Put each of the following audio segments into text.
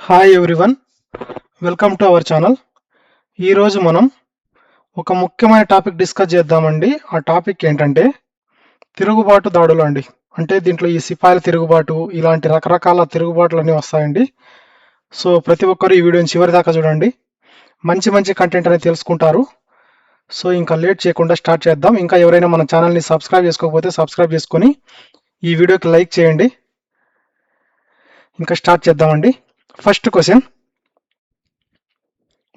Hi everyone, welcome to our channel. ఈరోజు మనం ఒక ముఖ్యమైన టాపిక్ డిస్కస్ చేద్దామండి. ఆ టాపిక్ ఏంటంటే తిరుగుబాటు దాడులు అండి. అంటే దీంట్లో ఈ సిపాయిల తిరుగుబాటు, ఇలాంటి రకరకాల తిరుగుబాట్లు అన్నీ వస్తాయండి. సో ప్రతి ఒక్కరు ఈ వీడియోని చివరి దాకా చూడండి. మంచి మంచి కంటెంట్ అనేది తెలుసుకుంటారు. సో ఇంకా లేట్ చేయకుండా స్టార్ట్ చేద్దాం. ఇంకా ఎవరైనా మన ఛానల్ని సబ్స్క్రైబ్ చేసుకోకపోతే సబ్స్క్రైబ్ చేసుకొని ఈ వీడియోకి లైక్ చేయండి. ఇంకా స్టార్ట్ చేద్దామండి. ఫస్ట్ క్వశ్చన్,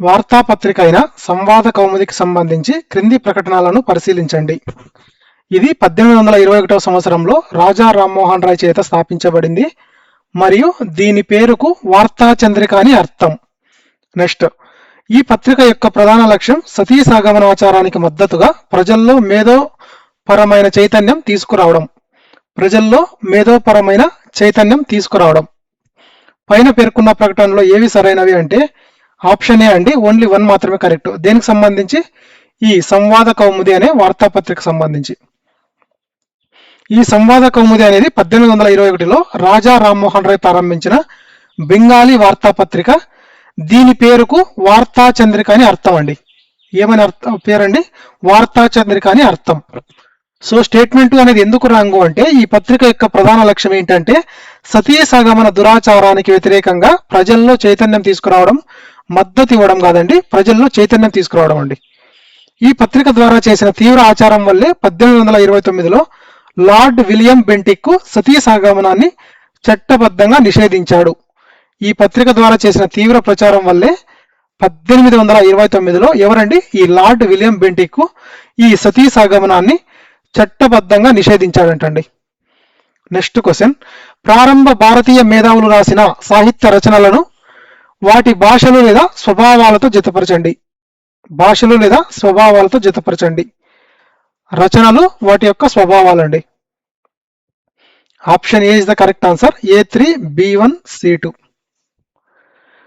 వార్తాపత్రిక అయిన సంవాద కౌముదికి సంబంధించి క్రింది ప్రకటనలను పరిశీలించండి. ఇది 1821 సంవత్సరంలో రాజా రామ్మోహన్ రాయ్ చేత స్థాపించబడింది మరియు దీని పేరుకు వార్తా చంద్రిక అని అర్థం. నెక్స్ట్, ఈ పత్రిక యొక్క ప్రధాన లక్ష్యం సతీ సాగమనాచారానికి మద్దతుగా ప్రజల్లో మేధోపరమైన చైతన్యం తీసుకురావడం. పైన పేర్కొన్న ప్రకటనలో ఏవి సరైనవి అంటే ఆప్షన్ ఏ అండి, ఓన్లీ 1 మాత్రమే కరెక్ట్. దేనికి సంబంధించి? ఈ సంవాద కౌముది అనే వార్తాపత్రిక సంబంధించి. ఈ సంవాద కౌముది అనేది 1821లో రాజా రామ్మోహన్ రాయ్ ప్రారంభించిన బెంగాలీ వార్తాపత్రిక. దీని పేరుకు వార్తా చంద్రిక అని అర్థం అండి. ఏమని పేరండి? వార్తా చంద్రిక అని అర్థం. సో స్టేట్మెంట్ అనేది ఎందుకు రాంగు అంటే, ఈ పత్రిక యొక్క ప్రధాన లక్ష్యం ఏంటంటే సతీ సగమన దురాచారానికి వ్యతిరేకంగా ప్రజల్లో చైతన్యం తీసుకురావడం, మద్దతు ఇవ్వడం కాదండి, ప్రజల్లో చైతన్యం తీసుకురావడం అండి. ఈ పత్రిక ద్వారా చేసిన తీవ్ర ఆచారం వల్లే 1829లో లార్డ్ విలియం బెంటిక్ సతీ సగమనాన్ని చట్టబద్ధంగా నిషేధించాడు. ఈ పత్రిక ద్వారా చేసిన తీవ్ర ప్రచారం వల్లే 1829లో ఎవరండి? ఈ లార్డ్ విలియం బెంటిక్ ఈ సతీ సగమనాన్ని చట్టబద్ధంగా నిషేధించాడంటండి. నెక్స్ట్ క్వశ్చన్, ప్రారంభ భారతీయ మేధావులు రాసిన సాహిత్య రచనలను వాటి భాషలు లేదా స్వభావాలతో జతపరచండి. రచనలు వాటి యొక్క స్వభావాలండి. Option A is the correct answer. A3, B1, C2.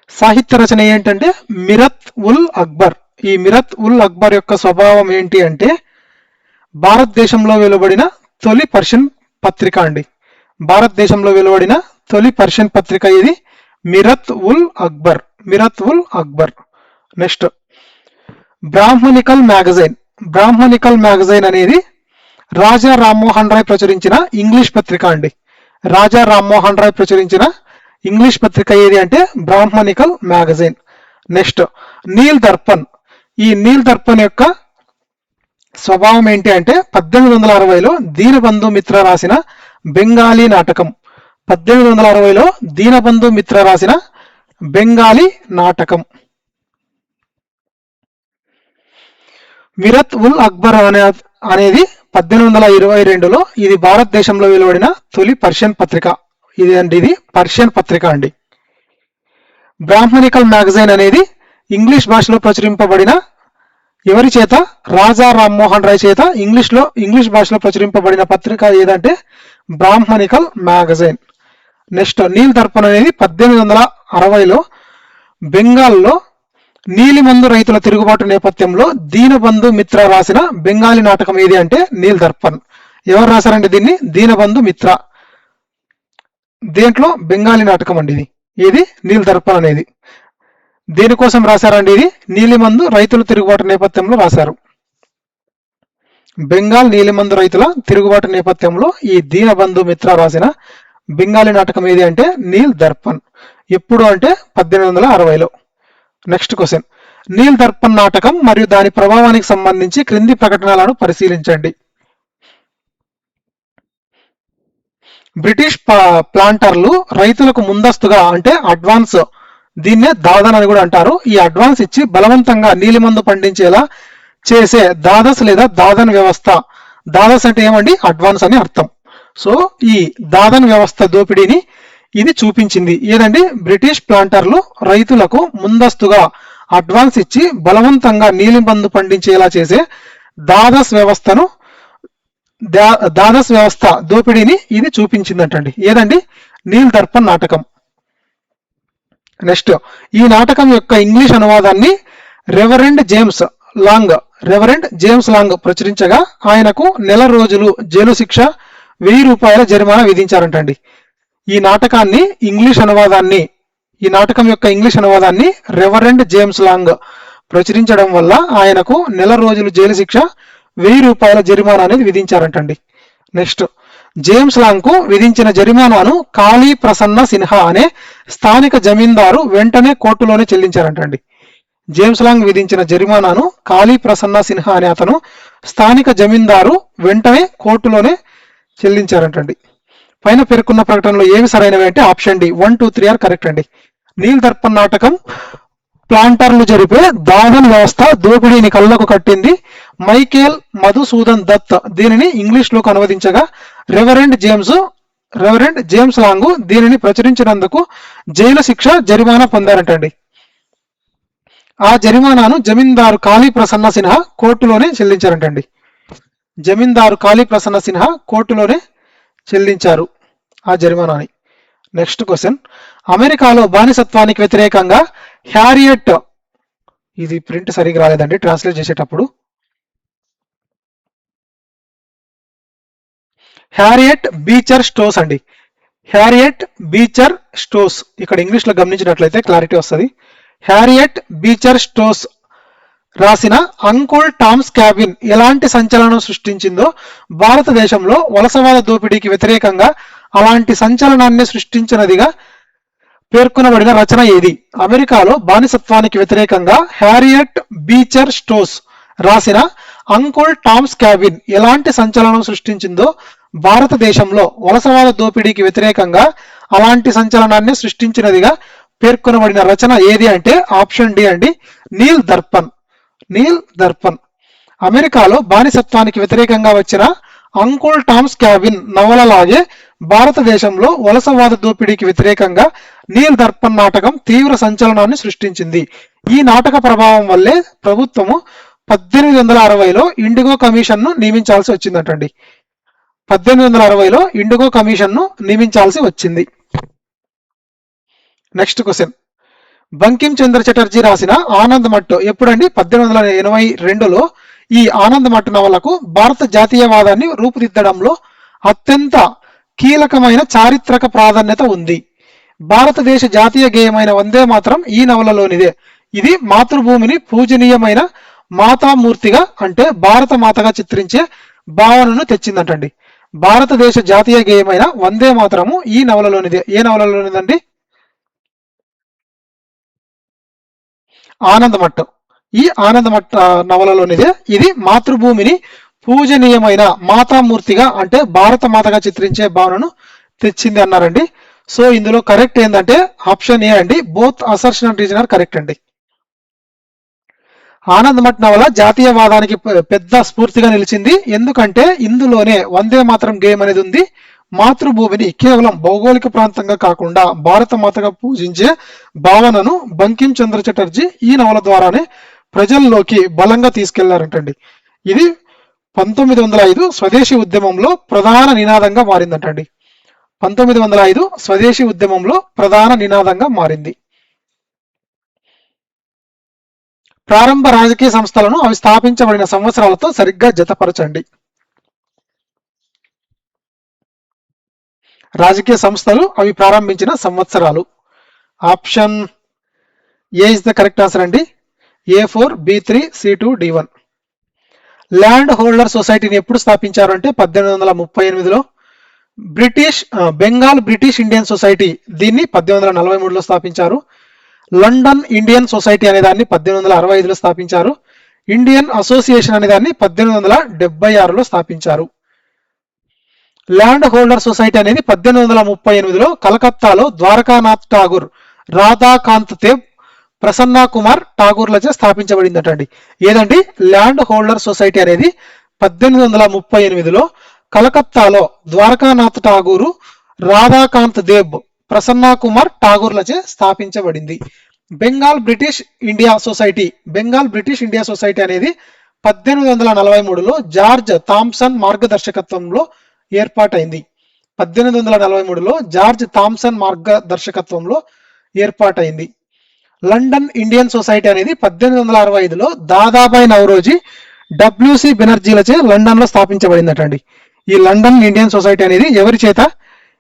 సాహిత్య రచన ఏంటంటే మిరత్ ఉల్ అక్బర్. ఈ మిరత్ ఉల్ అక్బర్ యొక్క స్వభావం ఏంటి అంటే భారతదేశంలో వెలువడిన తొలి పర్షియన్ పత్రిక అండి. భారతదేశంలో వెలువడిన తొలి పర్షియన్ పత్రిక ఇది మిరత్ ఉల్ అక్బర్. నెక్స్ట్, బ్రాహ్మణికల్ మ్యాగజైన్ అనేది రాజా రామ్మోహన్ రాయ్ ప్రచురించిన ఇంగ్లీష్ పత్రిక అండి. రాజా రామ్మోహన్ రాయ్ ప్రచురించిన ఇంగ్లీష్ పత్రిక ఏది అంటే Brahminical magazine. Next, Nil Darpan. ఈ నీల్ దర్పణ్ యొక్క స్వభావం ఏంటి అంటే 1860లో దీనబంధు మిత్ర రాసిన బెంగాలీ నాటకం. 1860లో దీనబంధు మిత్ర రాసిన బెంగాలీ నాటకం. మిరత్ ఉల్ అక్బర్ అనేది 1822లో ఇది భారతదేశంలో వెలువడిన తొలి పర్షియన్ పత్రిక. ఇది పర్షియన్ పత్రిక అండి. బ్రాహ్మణికల్ మ్యాగజైన్ అనేది ఇంగ్లీష్ భాషలో ప్రచురింపబడిన ఎవరి చేత? రాజా రామ్మోహన్ రాయ్ చేత ఇంగ్లీష్ భాషలో ప్రచురింపబడిన పత్రిక ఏదంటే Brahminical magazine. Next, Nil Darpan అనేది 1860లో బెంగాల్లో నీలిమందు రైతుల తిరుగుబాటు నేపథ్యంలో దీనబంధు మిత్ర రాసిన బెంగాలీ నాటకం ఏది అంటే నీల్ దర్పణ్. ఎవరు రాశారండి దీన్ని? దీనబంధు మిత్ర. దేంట్లో? బెంగాలీ నాటకం అండి ఇది. ఏది? నీల్ దర్పణ్ అనేది. దేనికోసం రాశారండి? ఇది నీలిమందు రైతుల తిరుగుబాటు నేపథ్యంలో రాశారు. బెంగాల్ నీలిమందు రైతుల తిరుగుబాటు నేపథ్యంలో ఈ దీనబంధు మిత్ర రాసిన బెంగాలీ నాటకం ఏది అంటే నీల్ దర్పణ్. ఎప్పుడు అంటే 1860లో. నెక్స్ట్ క్వశ్చన్, నీల్ దర్పణ్ నాటకం మరియు దాని ప్రభావానికి సంబంధించి క్రింది ప్రకటనలను పరిశీలించండి. బ్రిటిష్ ప్లాంటర్లు రైతులకు ముందస్తుగా అంటే అడ్వాన్స్, దీన్నే దాదన్ అని కూడా అంటారు, ఈ అడ్వాన్స్ ఇచ్చి బలవంతంగా నీలిమందు పండించేలా చేసే దాదస్ లేదా దాదన్ వ్యవస్థ. దాదస్ అంటే ఏమండి? అడ్వాన్స్ అని అర్థం. సో ఈ దాదన్ వ్యవస్థ దోపిడీని ఇది చూపించింది. ఏదండి? బ్రిటిష్ ప్లాంటర్లు రైతులకు ముందస్తుగా అడ్వాన్స్ ఇచ్చి బలవంతంగా నీలిమందు పండించేలా చేసే దాదస్ వ్యవస్థ దోపిడీని ఇది చూపించిందంటండి. ఏదండి? నీల్ దర్పణ్ నాటకం. నెక్స్ట్, ఈ నాటకం యొక్క ఇంగ్లీష్ అనువాదాన్ని రెవరెండ్ జేమ్స్ లాంగ్ ప్రచురించగా ఆయనకు 1 నెల రోజులు జైలు శిక్ష, 1000 రూపాయల జరిమానా విధించారంటండి. ఈ నాటకాన్ని ఇంగ్లీష్ అనువాదాన్ని ఈ నాటకం యొక్క ఇంగ్లీష్ అనువాదాన్ని రెవరెండ్ జేమ్స్ లాంగ్ ప్రచురించడం వల్ల ఆయనకు నెల రోజులు జైలు శిక్ష, 1000 రూపాయల జరిమానా అనేది విధించారంటండి. నెక్స్ట్, జేమ్స్ లాంగ్ కు విధించిన జరిమానాను కాళీ ప్రసన్న సిన్హా అనే స్థానిక జమీందారు వెంటనే కోర్టులోనే చెల్లించారంటండి. జేమ్స్ లాంగ్ విధించిన జరిమానాను కాళీ ప్రసన్న సిన్హా అనే అతను స్థానిక జమీందారు వెంటనే కోర్టులోనే చెల్లించారంటండి. పైన పేర్కొన్న ప్రకటనలో ఏవి సరైనవి అంటే ఆప్షన్ డి 1, 2, 3 ఆర్ కరెక్ట్ అండి. నీల్ దర్పణ్ నాటకం ప్లాంటర్లు జరిపే దావన్ వ్యవస్థ దోపిడీని కళ్ళకు కట్టింది. మైకేల్ మధుసూదన్ దత్ దీనిని ఇంగ్లీష్ లోకి అనువదించగా రెవరెండ్ జేమ్స్ లాంగ్ దీనిని ప్రచురించినందుకు జైలు శిక్ష, జరిమానా పొందారంటండి. ఆ జరిమానాను జమీందారు కాళీ ప్రసన్న సిన్హా కోర్టులోనే చెల్లించారంటండి. జమీందారు కాళీ ప్రసన్న సిన్హా కోర్టులోనే చెల్లించారు ఆ జరిమానాని. నెక్స్ట్ క్వశ్చన్, అమెరికాలో బానిసత్వానికి వ్యతిరేకంగా హ్యారియట్, ఇది ప్రింట్ సరిగ్గా రాలేదండి ట్రాన్స్లేట్ చేసేటప్పుడు, హ్యారియట్ బీచర్ స్టోస్ అండి. హ్యారియట్ బీచర్ స్టోస్, ఇక్కడ ఇంగ్లీష్ లో గమనించినట్లయితే క్లారిటీ వస్తుంది. హ్యారియట్ బీచర్ స్టోస్ రాసిన అంకుల్ టామ్స్ క్యాబిన్ ఎలాంటి సంచలనం సృష్టించిందో, భారతదేశంలో వలసవాద దోపిడీకి వ్యతిరేకంగా అలాంటి సంచలనాన్ని సృష్టించినదిగా పేర్కొనబడిన రచన ఏది? అమెరికాలో బానిసత్వానికి వ్యతిరేకంగా హ్యారియట్ బీచర్ స్టోస్ రాసిన అంకుల్ టామ్స్ క్యాబిన్ ఎలాంటి సంచలనం సృష్టించిందో, భారతదేశంలో వలసవాద దోపిడీకి వ్యతిరేకంగా అలాంటి సంచలనాన్ని సృష్టించినదిగా పేర్కొనబడిన రచన ఏది అంటే ఆప్షన్ డి అండి, నీల్ దర్పణ్. నీల్ దర్పణ్ అమెరికాలో బానిసత్వానికి వ్యతిరేకంగా వచ్చిన అంకుల్ టామ్స్ క్యాబిన్ నవలలాగే భారతదేశంలో వలసవాద దోపిడీకి వ్యతిరేకంగా నీల్ దర్పణ్ నాటకం తీవ్ర సంచలనాన్ని సృష్టించింది. ఈ నాటక ప్రభావం వల్లే ప్రభుత్వము 1860లో ఇండిగో కమిషన్ ను నియమించాల్సి వచ్చిందటండి. 1860లో ఇండిగో కమిషన్ ను నియమించాల్సి వచ్చింది. నెక్స్ట్ క్వశ్చన్, బంకిం చంద్ర చటర్జీ రాసిన ఆనంద్ మట్టు ఎప్పుడండి? 1882లో ఈ ఆనంద్ మట్టు నవలకు భారత జాతీయవాదాన్ని రూపుదిద్దడంలో అత్యంత కీలకమైన చారిత్రక ప్రాధాన్యత ఉంది. భారతదేశ జాతీయ గేయమైన వందే మాతరం ఈ నవలలోనిదే. ఇది మాతృభూమిని పూజనీయమైన మాతామూర్తిగా అంటే భారత మాతగా చిత్రించే భావనను తెచ్చిందంటండి. భారతదేశ జాతీయ గేయమైన వందే మాతరము ఈ నవలలోనిదే. ఏ నవలలోనిదండి? ఆనందమట్టు. ఈ ఆనందమట్ట నవలలోనిదే. ఇది మాతృభూమిని పూజనీయమైన మాతామూర్తిగా అంటే భారత మాతగా చిత్రించే భావనను తెచ్చింది అన్నారండి. సో ఇందులో కరెక్ట్ ఏంటంటే ఆప్షన్ ఏ అండి, both assertion and reason are correct అండి. ఆనందమఠ్ నవల జాతీయవాదానికి పెద్ద స్ఫూర్తిగా నిలిచింది. ఎందుకంటే ఇందులోనే వందే మాతరం గేయం అనేది ఉంది. మాతృభూమిని కేవలం భౌగోళిక ప్రాంతంగా కాకుండా భారత మాతగా పూజించే భావనను బంకిం చంద్ర చటర్జీ ఈ నవల ద్వారానే ప్రజల్లోకి బలంగా తీసుకెళ్లారంటండి. ఇది 1905 స్వదేశీ ఉద్యమంలో ప్రధాన నినాదంగా మారిందంటండి. 1905 స్వదేశీ ఉద్యమంలో ప్రధాన నినాదంగా మారింది. ప్రారంభ రాజకీయ సంస్థలను అవి స్థాపించబడిన సంవత్సరాలతో సరిగ్గా జతపరచండి. రాజకీయ సంస్థలు అవి ప్రారంభించిన సంవత్సరాలు. Option A is the correct answer అండి. A4, B3, C2, D1. Land holder సొసైటీని ఎప్పుడు స్థాపించారు అంటే 1838లో. బెంగాల్ బ్రిటిష్ ఇండియన్ సొసైటీ దీన్ని 1843లో స్థాపించారు. లండన్ ఇండియన్ సొసైటీ అనే దాన్ని 1865లో స్థాపించారు. ఇండియన్ అసోసియేషన్ అనే దాన్ని 1876లో స్థాపించారు. ల్యాండ్ హోల్డర్ సొసైటీ అనేది 1838లో కలకత్తాలో ద్వారకానాథ్ ఠాగూర్, రాధాకాంత్ దేవ్, ప్రసన్నా కుమార్ ఠాగూర్లచే స్థాపించబడిందటండి. ఏదండి? ల్యాండ్ హోల్డర్ సొసైటీ అనేది 1838లో కలకత్తాలో ద్వారకానాథ్ ఠాగూరు, రాధాకాంత్ దేవ్, ప్రసన్నా కుమార్ ఠాగూర్లచే స్థాపించబడింది. బెంగాల్ బ్రిటిష్ ఇండియా సొసైటీ అనేది 1843లో జార్జ్ థామ్సన్ మార్గదర్శకత్వంలో ఏర్పాటైంది. 1843లో జార్జ్ థామ్సన్ మార్గదర్శకత్వంలో ఏర్పాటైంది. లండన్ ఇండియన్ సొసైటీ అనేది 1865లో దాదాబాయి నౌరోజీ, WC బెనర్జీలచే లండన్ లో స్థాపించబడిందటండి. ఈ లండన్ ఇండియన్ సొసైటీ అనేది ఎవరి చేత?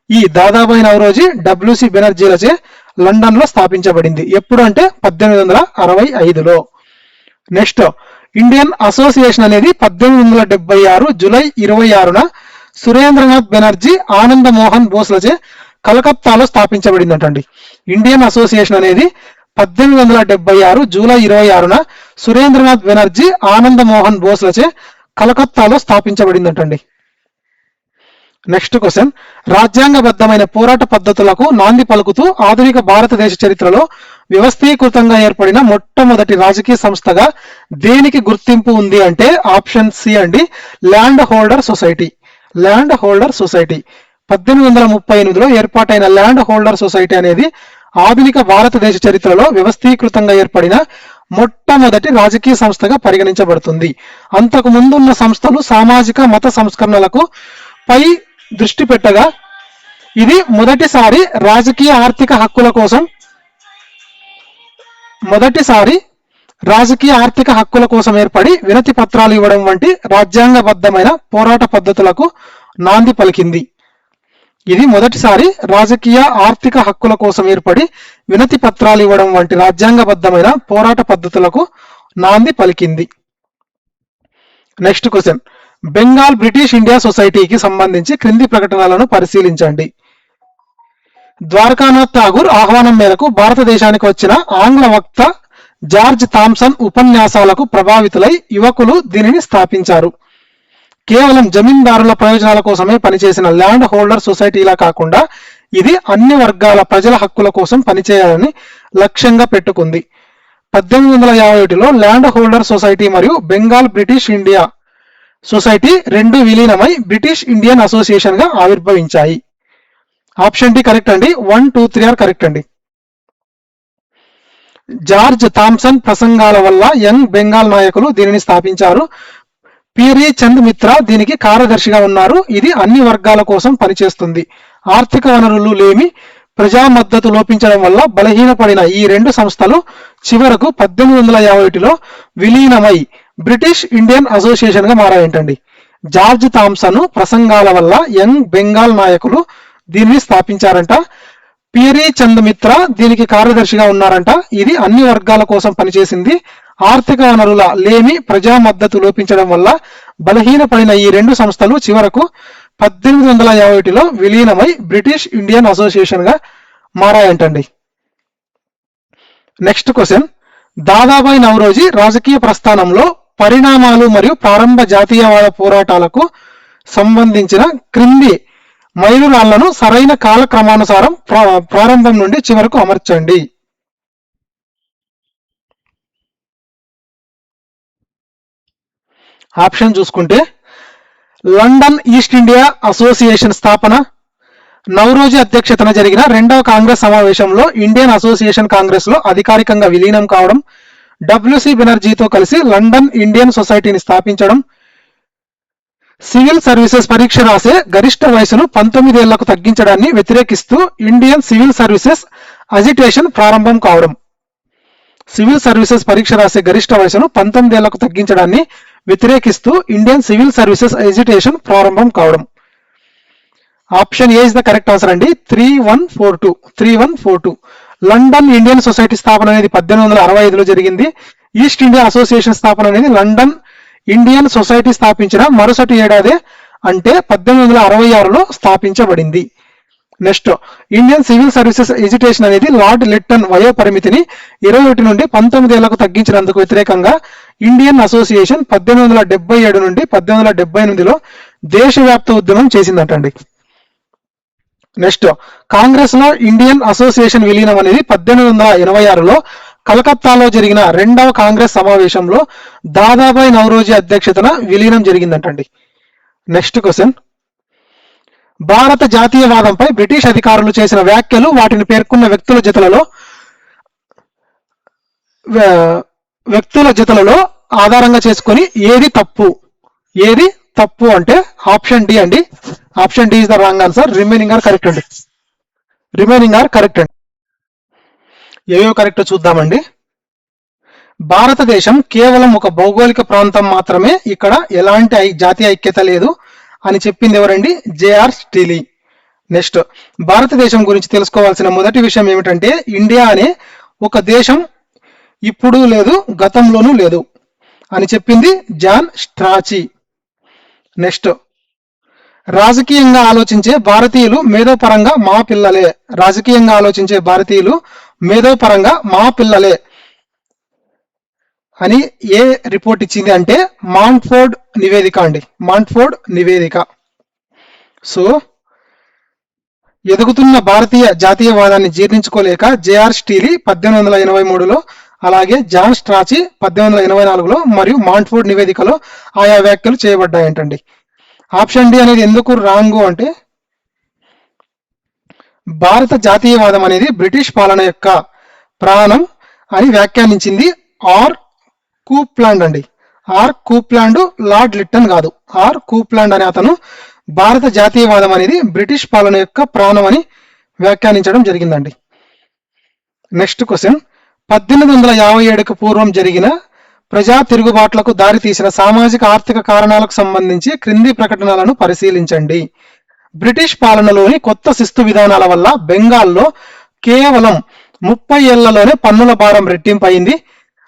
ఈ దాదాబాయి నౌరోజీ, WC బెనర్జీలచే లండన్ లో స్థాపించబడింది. ఎప్పుడు అంటే 1865లో. నెక్స్ట్, ఇండియన్ అసోసియేషన్ అనేది 1876 జూలై 26న సురేంద్రనాథ్ బెనర్జీ, ఆనంద మోహన్ బోస్లచే కలకత్తాలో స్థాపించబడిందంటండి. ఇండియన్ అసోసియేషన్ అనేది 1876 జూలై 26న సురేంద్రనాథ్ బెనర్జీ, ఆనంద మోహన్ బోస్లచే కలకత్తాలో స్థాపించబడిందంటండి. నెక్స్ట్ క్వశ్చన్, రాజ్యాంగబద్ధమైన పోరాట పద్ధతులకు నాంది పలుకుతూ ఆధునిక భారతదేశ చరిత్రలో వ్యవస్థీకృతంగా ఏర్పడిన మొట్టమొదటి రాజకీయ సంస్థగా దేనికి గుర్తింపు ఉంది అంటే ఆప్షన్ సి అండి, land holder society. Land holder society 1838లో ఏర్పాటైన ల్యాండ్ హోల్డర్ సొసైటీ అనేది ఆధునిక భారతదేశ చరిత్రలో వ్యవస్థీకృతంగా ఏర్పడిన మొట్టమొదటి రాజకీయ సంస్థగా పరిగణించబడుతుంది. అంతకు ముందున్న సంస్థలు సామాజిక మత సంస్కరణలకు పై దృష్టి పెట్టగా ఇది మొదటిసారి రాజకీయ ఆర్థిక హక్కుల కోసం ఏర్పడి వినతి పత్రాలు ఇవ్వడం వంటి రాజ్యాంగబద్ధమైన పోరాట పద్ధతులకు నాంది పలికింది. ఇది మొదటిసారి రాజకీయ ఆర్థిక హక్కుల కోసం ఏర్పడి వినతి పత్రాలు ఇవ్వడం వంటి రాజ్యాంగబద్ధమైన పోరాట పద్ధతులకు నాంది పలికింది. Next question, Bengal British India సొసైటీకి సంబంధించి క్రింది ప్రకటనలను పరిశీలించండి. ద్వారకానాథ్ ఠాగూర్ ఆహ్వానం మేరకు భారతదేశానికి వచ్చిన ఆంగ్ల వక్త జార్జ్ థామ్సన్ ఉపన్యాసాలకు ప్రభావితులై యువకులు దీనిని స్థాపించారు. కేవలం జమీందారుల ప్రయోజనాల కోసమే పనిచేసిన ల్యాండ్ హోల్డర్ సొసైటీలా కాకుండా ఇది అన్ని వర్గాల ప్రజల హక్కుల కోసం పనిచేయాలని లక్ష్యంగా పెట్టుకుంది. 1851లో ల్యాండ్ హోల్డర్ సొసైటీ మరియు బెంగాల్ బ్రిటిష్ ఇండియా సొసైటీ రెండు విలీనమై బ్రిటిష్ ఇండియన్ అసోసియేషన్ గా ఆవిర్భవించాయి. ఆప్షన్ డి కరెక్ట్ అండి. 1, 2, 3 ఆర్ కరెక్ట్ అండి. జార్జ్ థామ్సన్ ప్రసంగాల వల్ల యంగ్ బెంగాల్ నాయకులు దీనిని స్థాపించారు. పిరి చంద్ మిత్రా దీనికి కార్యదర్శిగా ఉన్నారు. ఇది అన్ని వర్గాల కోసం పనిచేస్తుంది. ఆర్థిక వనరులు లేమి, ప్రజా మద్దతు లోపించడం వల్ల బలహీనపడిన ఈ రెండు సంస్థలు చివరకు 1851లో విలీనమై బ్రిటిష్ ఇండియన్ అసోసియేషన్ గా మారాయంటండి. జార్జ్ థామ్సన్ ప్రసంగాల వల్ల యంగ్ బెంగాల్ నాయకులు దీనిని స్థాపించారంట. పిరి చంద్ మిత్రా దీనికి కార్యదర్శిగా ఉన్నారంట. ఇది అన్ని వర్గాల కోసం పనిచేసింది. ఆర్థిక వనరుల లేమి, ప్రజా మద్దతు లోపించడం వల్ల బలహీనపడిన ఈ రెండు సంస్థలు చివరకు 1851లో విలీనమై బ్రిటిష్ ఇండియన్ అసోసియేషన్ గా మారాయంటండి. నెక్స్ట్ క్వశ్చన్, దాదాబాయి నౌరోజీ రాజకీయ ప్రస్థానంలో పరిణామాలు మరియు ప్రారంభ జాతీయవాద పోరాటాలకు సంబంధించిన క్రింది మైలురాళ్లను సరైన కాలక్రమానుసారం ప్రారంభం నుండి చివరకు అమర్చండి. ఆప్షన్ చూసుకుంటే లండన్ ఈస్ట్ ఇండియా అసోసియేషన్ స్థాపన, నౌరోజీ అధ్యక్షతన జరిగిన రెండవ కాంగ్రెస్ సమావేశంలో ఇండియన్ అసోసియేషన్ కాంగ్రెస్ లో అధికారికంగా విలీనం కావడం, డబ్ల్యూసి బెనర్జీతో కలిసి లండన్ ఇండియన్ సొసైటీని స్థాపించడం, సివిల్ సర్వీసెస్ పరీక్ష రాసే గరిష్ట వయసును 19 ఏళ్లకు తగ్గించడాన్ని వ్యతిరేకిస్తూ ఇండియన్ సివిల్ సర్వీసెస్ అజిటేషన్ ప్రారంభం కావడం. సివిల్ సర్వీసెస్ పరీక్ష రాసే గరిష్ట వయసును 19 ఏళ్లకు తగ్గించడాన్ని వ్యతిరేకిస్తూ ఇండియన్ సివిల్ సర్వీసెస్ ఎజిటేషన్ ప్రారంభం కావడం. Option A is the correct answer అండి. 3142. లండన్ ఇండియన్ సొసైటీ స్థాపన అనేది 1865లో జరిగింది. ఈస్ట్ ఇండియా అసోసియేషన్ స్థాపన అనేది లండన్ ఇండియన్ సొసైటీ స్థాపించిన మరుసటి ఏడాదే అంటే 1866లో స్థాపించబడింది. Next, Indian civil services agitation అనేది లార్డ్ లిట్టన్ వయో పరిమితిని 21 నుండి 19 ఏళ్లకు తగ్గించినందుకు వ్యతిరేకంగా ఇండియన్ అసోసియేషన్ 1877 నుండి 1878లో దేశవ్యాప్త ఉద్యమం చేసిందటండి. నెక్స్ట్, కాంగ్రెస్ లో ఇండియన్ అసోసియేషన్ విలీనం అనేది 1886లో కలకత్తాలో జరిగిన రెండవ కాంగ్రెస్ సమావేశంలో దాదాబాయి నౌరోజీ అధ్యక్షతన విలీనం జరిగిందంటండి. నెక్స్ట్ క్వశ్చన్, భారత జాతీయవాదంపై బ్రిటిష్ అధికారులు చేసిన వ్యాఖ్యలు వాటిని పేర్కొన్న వ్యక్తుల జతలలో ఆధారంగా చేసుకొని ఏది తప్పు అంటే ఆప్షన్ డి అండి. Option D is the wrong answer. Remaining are correct అండి. ఏవో కరెక్ట్ చూద్దామండి. భారతదేశం కేవలం ఒక భౌగోళిక ప్రాంతం మాత్రమే, ఇక్కడ ఎలాంటి జాతీయ ఐక్యత లేదు అని చెప్పింది ఎవరండి? జేఆర్ స్టీలీ. నెక్స్ట్, భారతదేశం గురించి తెలుసుకోవాల్సిన మొదటి విషయం ఏమిటంటే ఇండియా అనే ఒక దేశం ఇప్పుడు లేదు, గతంలోనూ లేదు అని చెప్పింది జాన్ స్ట్రాచీ. నెక్స్ట్, రాజకీయంగా ఆలోచించే భారతీయులు మేధోపరంగా మా పిల్లలే. రాజకీయంగా ఆలోచించే భారతీయులు మేధోపరంగా మా పిల్లలే అని ఏ రిపోర్ట్ ఇచ్చింది అంటే మాంట్ఫోర్డ్ నివేదిక అండి. మాంట్ఫోర్డ్ నివేదిక. సో ఎదుగుతున్న భారతీయ జాతీయవాదాన్ని జీర్ణించుకోలేక జేఆర్ స్టీలీ 1883లో, అలాగే జాన్ స్ట్రాచీ 1884లో మరియు మాంట్ఫోర్డ్ నివేదికలో ఆయా వ్యాఖ్యలు చేయబడ్డాయంటండి. ఆప్షన్ డి అనేది ఎందుకు రాంగు అంటే భారత జాతీయవాదం అనేది బ్రిటిష్ పాలన యొక్క ప్రాణం అని వ్యాఖ్యానించింది ఆర్ కూప్లాండ్ అండి. ఆర్ కూప్లాండ్, లార్డ్ లిట్టన్ కాదు. ఆర్ కూప్లాండ్ అనే అతను భారత జాతీయవాదం అనేది బ్రిటిష్ పాలన యొక్క ప్రాణం అని వ్యాఖ్యానించడం జరిగిందండి. నెక్స్ట్ క్వశ్చన్, 1857కు పూర్వం జరిగిన ప్రజా తిరుగుబాట్లకు దారితీసిన సామాజిక ఆర్థిక కారణాలకు సంబంధించి క్రింది ప్రకటనలను పరిశీలించండి. బ్రిటిష్ పాలనలోని కొత్త శిస్తు విధానాల వల్ల బెంగాల్లో కేవలం 30 ఏళ్లలోనే పన్నుల భారం రెట్టింపయింది.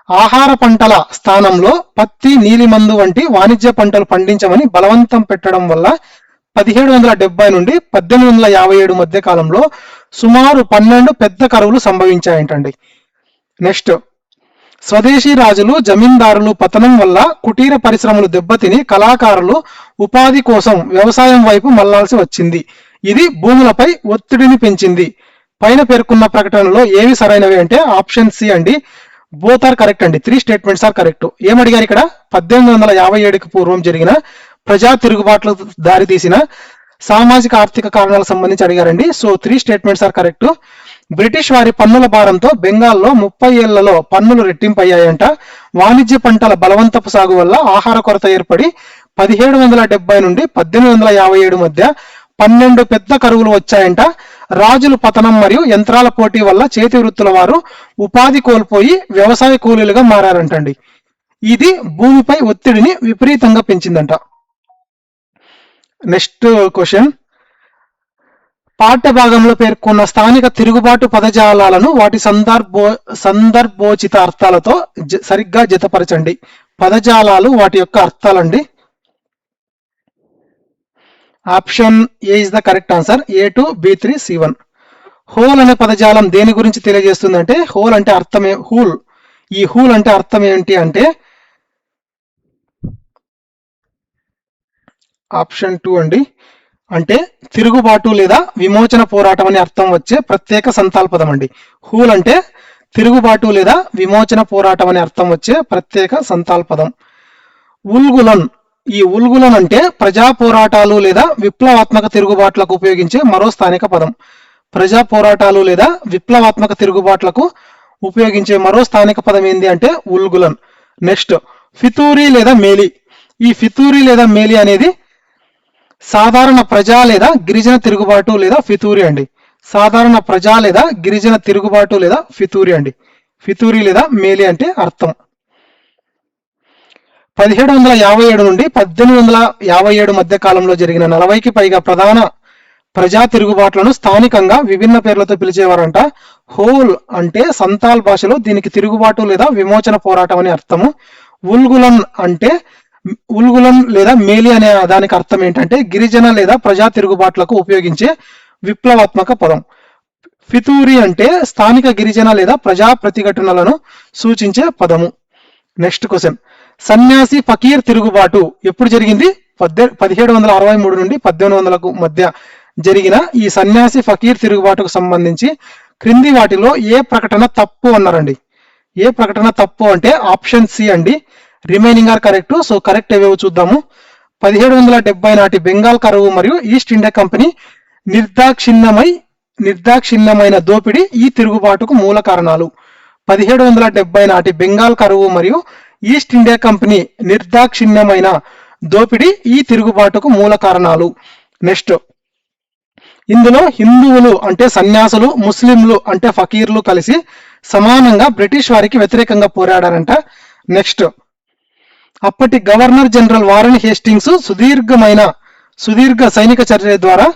ఆహార పంటల స్థానంలో పత్తి, నీలిమందు వంటి వాణిజ్య పంటలు పండించమని బలవంతం పెట్టడం వల్ల 1770 నుండి 1857 మధ్య కాలంలో సుమారు 12 పెద్ద కరువులు సంభవించాయంటండి. నెక్స్ట్, స్వదేశీ రాజులు, జమీందారులు పతనం వల్ల కుటీర పరిశ్రమలు దెబ్బతిని కళాకారులు ఉపాధి కోసం వ్యవసాయం వైపు మళ్లాల్సి వచ్చింది. ఇది భూములపై ఒత్తిడిని పెంచింది. పైన పేర్కొన్న ప్రకటనలో ఏవి సరైనవి అంటే ఆప్షన్ సి అండి. బోత్ ఆర్ కరెక్ట్ అండి. 3 స్టేట్మెంట్స్ ఆర్ కరెక్ట్. ఏమడిగారు ఇక్కడ? 1857కు పూర్వం జరిగిన ప్రజా తిరుగుబాట్లకు దారితీసిన సామాజిక ఆర్థిక కారణాలకు సంబంధించి అడిగారండి. So 3 statements are correct. British వారి పన్నుల భారంతో బెంగాల్లో 30 ఏళ్లలో పన్నులు రెట్టింపయ్యాయంట. వాణిజ్య పంటల బలవంతపు సాగు వల్ల ఆహార కొరత ఏర్పడి 1770 నుండి 1857 మధ్య 12 పెద్ద కరువులు వచ్చాయంట. రాజుల పతనం మరియు యంత్రాల పోటీ వల్ల చేతి వృత్తుల వారు ఉపాధి కోల్పోయి వ్యవసాయ కూలీలుగా మారారంటండి. ఇది భూమిపై ఒత్తిడిని విపరీతంగా పెంచిందంట. నెక్స్ట్ క్వశ్చన్, పాఠ్య భాగంలో పేర్కొన్న స్థానిక తిరుగుబాటు పదజాలాలను వాటి సందర్భోచిత అర్థాలతో సరిగ్గా జతపరచండి. పదజాలాలు వాటి యొక్క అర్థాలండి. Option A is the correct answer. A2, B3, C1. Hul అనే పదజాలం దేని గురించి తెలియజేస్తుందంటే హోల్ అంటే అర్థమే హూల్. ఈ హూల్ అంటే అర్థం ఏంటి అంటే ఆప్షన్ 2 అండి. అంటే తిరుగుబాటు లేదా విమోచన పోరాటం అనే అర్థం వచ్చే ప్రత్యేక సంతాల్పదం అండి. హూల్ అంటే తిరుగుబాటు లేదా విమోచన పోరాటం అనే అర్థం వచ్చే ప్రత్యేక సంతాల్పదం. ఉల్గులన్, ఈ ఉల్గులన్ అంటే ప్రజా పోరాటాలు లేదా విప్లవాత్మక తిరుగుబాట్లకు ఉపయోగించే మరో స్థానిక పదం. ప్రజా పోరాటాలు లేదా విప్లవాత్మక తిరుగుబాట్లకు ఉపయోగించే మరో స్థానిక పదం ఏంది అంటే ఉల్గులన్. నెక్స్ట్, ఫితూరి లేదా మేలి. ఈ ఫితూరి లేదా మేలి అనేది సాధారణ ప్రజా లేదా గిరిజన తిరుగుబాటు లేదా ఫితూరి అండి. సాధారణ ప్రజా లేదా గిరిజన తిరుగుబాటు లేదా ఫితూరి అండి. ఫితూరి లేదా మేలి అంటే అర్థం. 1757 నుండి 1857 మధ్య కాలంలో జరిగిన 40కి పైగా ప్రధాన ప్రజా తిరుగుబాట్లను స్థానికంగా విభిన్న పేర్లతో పిలిచేవారంట. హోల్ అంటే సంతాల్ భాషలో దీనికి తిరుగుబాటు లేదా విమోచన పోరాటం అని అర్థము. ఉల్గులన్ అంటే ఉల్గులన్ లేదా మేలి అనే దానికి అర్థం ఏంటంటే గిరిజన లేదా ప్రజా తిరుగుబాట్లకు ఉపయోగించే విప్లవాత్మక పదం. ఫితూరి అంటే స్థానిక గిరిజన లేదా ప్రజా ప్రతిఘటనలను సూచించే పదము. నెక్స్ట్ క్వశ్చన్, సన్యాసి ఫకీర్ తిరుగుబాటు ఎప్పుడు జరిగింది? 1763 నుండి 1800 మధ్య జరిగిన ఈ సన్యాసి ఫకీర్ తిరుగుబాటుకు సంబంధించి క్రింది వాటిలో ఏ ప్రకటన తప్పు అన్నారండి. ఏ ప్రకటన తప్పు అంటే ఆప్షన్ సి అండి. Remaining are correct. So correct ఏవేవో చూద్దాము. 1770 నాటి బెంగాల్ కరువు మరియు ఈస్ట్ ఇండియా కంపెనీ నిర్దాక్షిణ్యమైన దోపిడీ ఈ తిరుగుబాటుకు మూల కారణాలు. 1770 నాటి బెంగాల్ కరువు మరియు ఈస్ట్ ఇండియా కంపెనీ నిర్దాక్షిణ్యమైన దోపిడీ ఈ తిరుగుబాటుకు మూల కారణాలు. నెక్స్ట్, ఇందులో హిందువులు అంటే సన్యాసులు, ముస్లింలు అంటే ఫకీర్లు కలిసి సమానంగా బ్రిటిష్ వారికి వ్యతిరేకంగా పోరాడారంట. నెక్స్ట్, అప్పటి గవర్నర్ జనరల్ వారెన్ హేస్టింగ్స్ సుదీర్ఘ సైనిక చర్య ద్వారా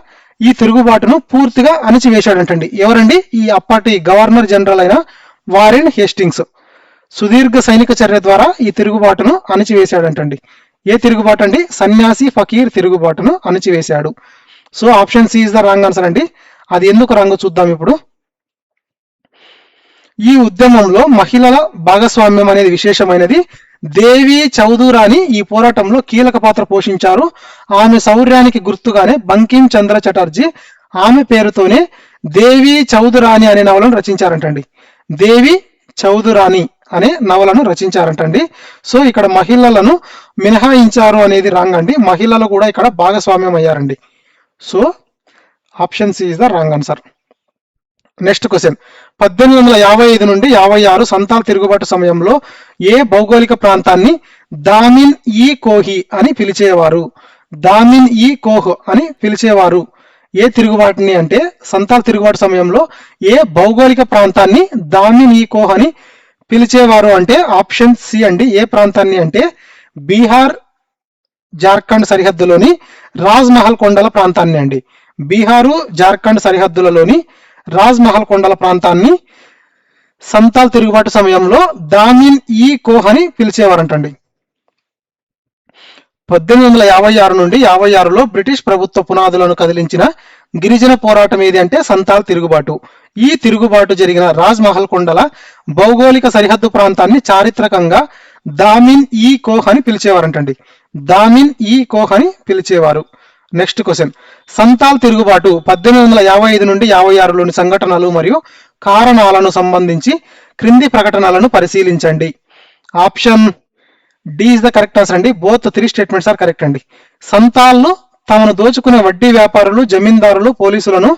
ఈ తిరుగుబాటును పూర్తిగా అణిచివేశాడంటండి. ఎవరండి? ఈ అప్పటి గవర్నర్ జనరల్ అయిన వారెన్ హేస్టింగ్స్ సుదీర్ఘ సైనిక చర్య ద్వారా ఈ తిరుగుబాటును అణిచివేశాడంటండి. ఏ తిరుగుబాటు అండి? సన్యాసి ఫకీర్ తిరుగుబాటును అణిచివేశాడు. So option C is the wrong answer అండి. అది ఎందుకు రాంగో చూద్దాం ఇప్పుడు. ఈ ఉద్యమంలో మహిళల భాగస్వామ్యం అనేది విశేషమైనది. దేవి చౌదూరాణి ఈ పోరాటంలో కీలక పాత్ర పోషించారు. ఆమె శౌర్యానికి గుర్తుగానే బంకిం చంద్ర చటర్జీ ఆమె పేరుతోనే దేవి చౌదరాణి అనే నవలను రచించారంటండి. దేవి చౌదరాణి అనే నవలను రచించారంటండి. సో ఇక్కడ మహిళలను మినహాయించారు అనేది రాంగ్ అండి. మహిళలు కూడా ఇక్కడ భాగస్వామ్యం అయ్యారండి. So option C is the wrong answer. Next question. 1855 నుండి 56 సంతాల్ తిరుగుబాటు సమయంలో ఏ భౌగోళిక ప్రాంతాన్ని దామిన్ ఈ కోహి అని పిలిచేవారు? దామిన్ ఈ కోహ్ అని పిలిచేవారు. ఏ తిరుగుబాటుని అంటే సంతాల్ తిరుగుబాటు సమయంలో ఏ భౌగోళిక ప్రాంతాన్ని దామిన్ ఈ కోహ్ అని పిలిచేవారు అంటే ఆప్షన్ సి అండి. ఏ ప్రాంతాన్ని అంటే బీహార్ జార్ఖండ్ సరిహద్దులోని రాజ్ మహల్ కొండల ప్రాంతాన్ని అండి. బీహారు జార్ఖండ్ సరిహద్దులలోని రాజ్ మహల్ కొండల ప్రాంతాన్ని సంతాల్ తిరుగుబాటు సమయంలో దామిన్ ఈ కోహ్ అని పిలిచేవారంటండి. 1856 నుండి 56లో బ్రిటిష్ ప్రభుత్వ పునాదులను కదిలించిన గిరిజన పోరాటం ఏది అంటే సంతాల్ తిరుగుబాటు. ఈ తిరుగుబాటు జరిగిన రాజ్ మహల్ కొండల భౌగోళిక సరిహద్దు ప్రాంతాన్ని చారిత్రకంగా దామిన్ ఈ కోహ్ అని పిలిచేవారంటండి. దామిన్ ఈ కోహ్ అని పిలిచేవారు. Next question. సంతాల్ తిరుగుబాటు 1855 నుండి 56లోని సంఘటనలు మరియు కారణాలను సంబంధించి క్రింది ప్రకటనలను పరిశీలించండి. Option D is the correct answer అండి. బోత్ 3 స్టేట్మెంట్స్ ఆర్ కరెక్ట్ అండి. సంతాల్ను తమను దోచుకునే వడ్డీ వ్యాపారులు, జమీందారులు, పోలీసులను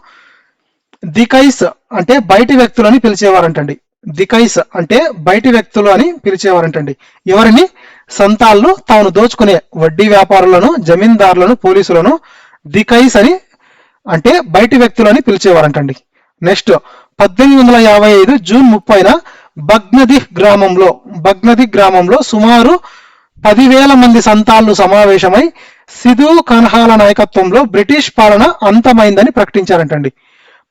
దికైస్ అంటే బయటి వ్యక్తులని పిలిచేవారంటండి. దికైస్ అంటే బయటి వ్యక్తులు అని పిలిచేవారంటండి. ఎవరిని? సంతాల్ను తాను దోచుకునే వడ్డీ వ్యాపారులను, జమీందారులను, పోలీసులను దికైస్ అని అంటే బయటి వ్యక్తులని పిలిచేవారంటండి. నెక్స్ట్ 1855 జూన్ 30న బగ్నది గ్రామంలో సుమారు 10,000 మంది సంతాళ్లు సమావేశమై సిధు కన్హాల నాయకత్వంలో బ్రిటిష్ పాలన అంతమైందని ప్రకటించారంటండి.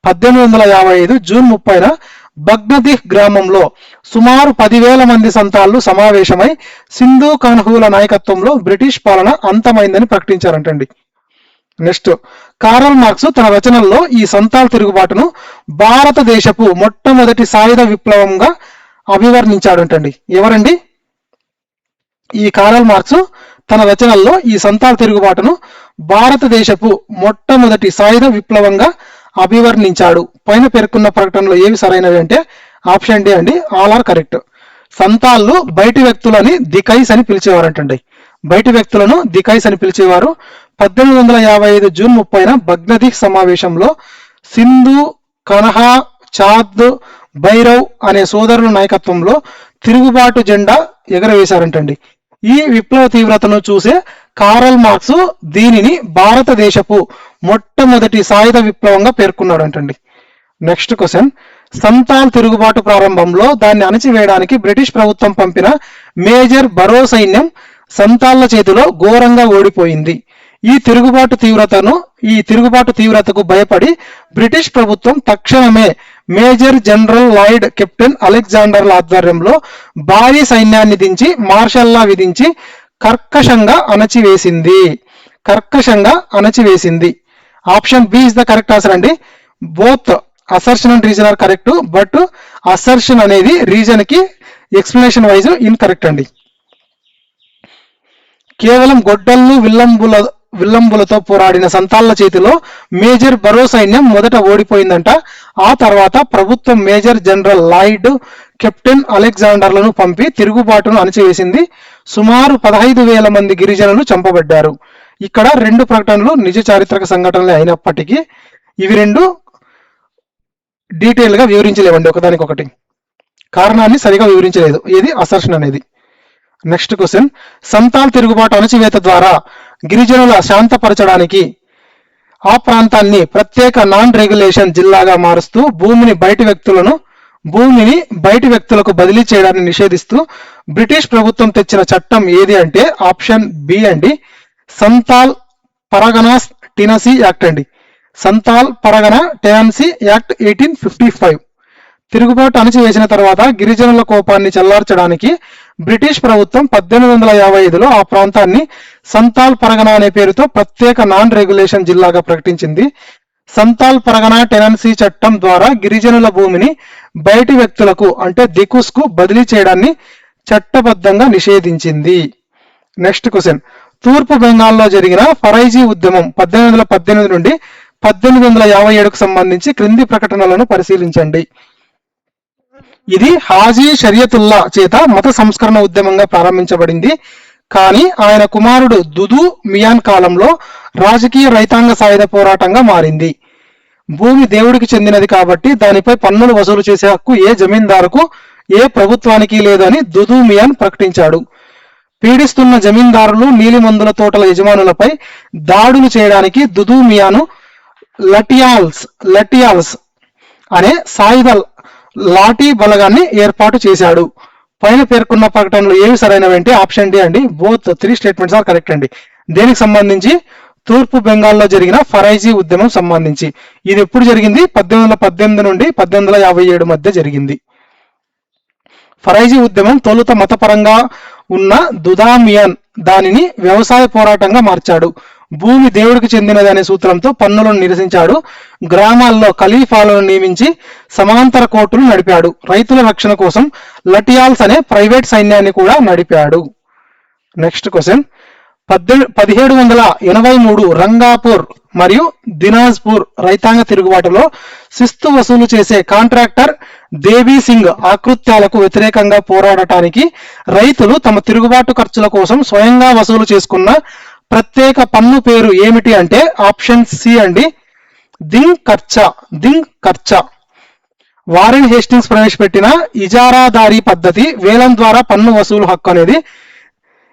1855 జూన్ 30న బగ్నది గ్రామంలో సుమారు 10,000 మంది సంతాళ్లు సమావేశమై సింధు కన్హుల నాయకత్వంలో బ్రిటిష్ పాలన అంతమైందని ప్రకటించారంటండి. నెక్స్ట్. కారల్ మార్క్స్ తన రచనల్లో ఈ సంతాల్ తిరుగుబాటును భారతదేశపు మొట్టమొదటి సాయుధ విప్లవంగా అభివర్ణించాడంటండి. ఎవరండి? ఈ కారల్ మార్క్స్ తన రచనల్లో ఈ సంతాల్ తిరుగుబాటును భారతదేశపు మొట్టమొదటి సాయుధ విప్లవంగా అభివర్ణించాడు. పైన పేర్కొన్న ప్రకటనలో ఏవి సరైనవి అంటే ఆప్షన్ డి అండి. All are correct. సంతాళ్ళు బయటి వ్యక్తులని దికైస్ అని పిలిచేవారంటండి. బయటి వ్యక్తులను దికైస్ అని పిలిచేవారు. 1855 జూన్ 30న బగ్నది సమావేశంలో సింధు, కన్హా, చాద్, భైరవ్ అనే సోదరుల నాయకత్వంలో తిరుగుబాటు జెండా ఎగరవేశారంటండి. ఈ విప్లవ తీవ్రతను చూసే కారల్ మార్క్స్ దీనిని భారతదేశపు మొట్టమొదటి సాయుధ విప్లవంగా పేర్కొన్నాడంటండి. Next question. సంతాల్ తిరుగుబాటు ప్రారంభంలో దాన్ని అణచివేయడానికి బ్రిటిష్ ప్రభుత్వం పంపిన మేజర్ బరో సైన్యం సంతాళ్ల చేతిలో ఘోరంగా ఓడిపోయింది. ఈ తిరుగుబాటు తీవ్రతకు భయపడి బ్రిటిష్ ప్రభుత్వం తక్షణమే మేజర్ జనరల్ లాయిడ్ కెప్టెన్ అలెగ్జాండర్ల ఆధ్వర్యంలో భారీ సైన్యాన్ని దించి మార్షల్లా విధించి కర్కశంగా అణచివేసింది. Option B is the correct answer అండి. Both assertion and reason are correct, but assertion అనేది రీజన్ కి ఎక్స్ప్లెనేషన్ వైజ్ ఇన్కరెక్ట్ అండి. కేవలం గొడ్డళ్ళు, విల్లంబులతో పోరాడిన సంతాళ్ల చేతిలో మేజర్ బరో సైన్యం మొదట ఓడిపోయిందంట. ఆ తర్వాత ప్రభుత్వం మేజర్ జనరల్ లాయిడ్, కెప్టెన్ అలెగ్జాండర్లను పంపి తిరుగుబాటును అణచివేసింది. సుమారు 15,000 మంది గిరిజనులు చంపబడ్డారు. ఇక్కడ 2 ప్రకటనలు నిజ చారిత్రక సంఘటనలే అయినప్పటికీ ఇవి 2 డీటెయిల్ గా వివరించలేవండి. ఒకదానికొకటి కారణాన్ని సరిగా వివరించలేదు. ఏది? అసర్షన్ అనేది. Next question. సంతాల్ తిరుగుబాటు అణచివేత ద్వారా గిరిజనుల శాంతపరచడానికి ఆ ప్రాంతాన్ని ప్రత్యేక నాన్ రెగ్యులేషన్ జిల్లాగా మారుస్తూ భూమిని బయటి వ్యక్తులకు బదిలీ చేయడాన్ని నిషేధిస్తూ బ్రిటిష్ ప్రభుత్వం తెచ్చిన చట్టం ఏది అంటే ఆప్షన్ బి అండి. సంతాల్ పరగనాస్ టినసీ యాక్ట్ అండి. Santal Pargana tenancy act 1855. తిరుగుబాటు అణచివేసిన తర్వాత గిరిజనుల కోపాన్ని చల్లార్చడానికి బ్రిటిష్ ప్రభుత్వం 1855లో ఆ ప్రాంతాన్ని సంతాల్ పరగణ అనే పేరుతో ప్రత్యేక నాన్ రెగ్యులేషన్ జిల్లాగా ప్రకటించింది. సంతాల్ పరగణ టెనెన్సీ చట్టం ద్వారా గిరిజనుల భూమిని బయటి వ్యక్తులకు అంటే దికుస్ కు బదిలీ చేయడాన్ని చట్టబద్ధంగా నిషేధించింది. నెక్స్ట్ క్వశ్చన్, తూర్పు బెంగాల్లో జరిగిన ఫరైజీ ఉద్యమం 1818 నుండి 1857కు సంబంధించి క్రింది ప్రకటనలను పరిశీలించండి. ఇది హాజీ షరియతుల్లా చేత మత సంస్కరణ ఉద్యమంగా ప్రారంభించబడింది. కానీ ఆయన కుమారుడు దుదు మియాన్ కాలంలో రాజకీయ రైతాంగ సాయుధ పోరాటంగా మారింది. భూమి దేవుడికి చెందినది కాబట్టి దానిపై పన్నులు వసూలు చేసే హక్కు ఏ జమీందారుకు ఏ ప్రభుత్వానికి లేదని దుదు మియాన్ ప్రకటించాడు. పీడిస్తున్న జమీందారులు నీలిమందుల తోటల యజమానులపై దాడులు చేయడానికి దుదు మియాను లటియాల్స్ అనే సాయుధ లాఠీ బలగాన్ని ఏర్పాటు చేశాడు. పైన పేర్కొన్న ప్రకటనలు ఏవి సరైనవంటే ఆప్షన్ డి అండి. బోత్ 3 స్టేట్మెంట్స్ ఆర్ కరెక్ట్ అండి. దేనికి సంబంధించి? తూర్పు బెంగాల్లో జరిగిన ఫరైజీ ఉద్యమం సంబంధించి. ఇది ఎప్పుడు జరిగింది? 1818 నుండి 1857 మధ్య జరిగింది. ఫరైజీ ఉద్యమం తొలుత మతపరంగా ఉన్న దుదామియన్ దానిని వ్యవసాయ పోరాటంగా మార్చాడు. భూమి దేవుడికి చెందినది అనే సూత్రంతో పన్నులను నిరసించాడు. గ్రామాల్లో ఖలీఫాలను నియమించి సమాంతర కోర్టులు నడిపాడు. రైతుల రక్షణ కోసం లటియాల్స్ అనే ప్రైవేట్ సైన్యాన్ని కూడా నడిపాడు. నెక్స్ట్ క్వశ్చన్, 1783 రంగాపూర్ మరియు దినాజ్పూర్ రైతాంగ తిరుగుబాటులో శిస్తు వసూలు చేసే కాంట్రాక్టర్ దేవీ సింగ్ ఆకృత్యాలకు వ్యతిరేకంగా పోరాడటానికి రైతులు తమ తిరుగుబాటు ఖర్చుల కోసం స్వయంగా వసూలు చేసుకున్న ప్రత్యేక పన్ను పేరు ఏమిటి అంటే ఆప్షన్ సి అండి, దింగ్ ఖర్చా. వారెన్ హేస్టింగ్స్ ప్రవేశపెట్టిన ఇజారాదారీ పద్ధతి వేలం ద్వారా పన్ను వసూలు హక్కు అనేది.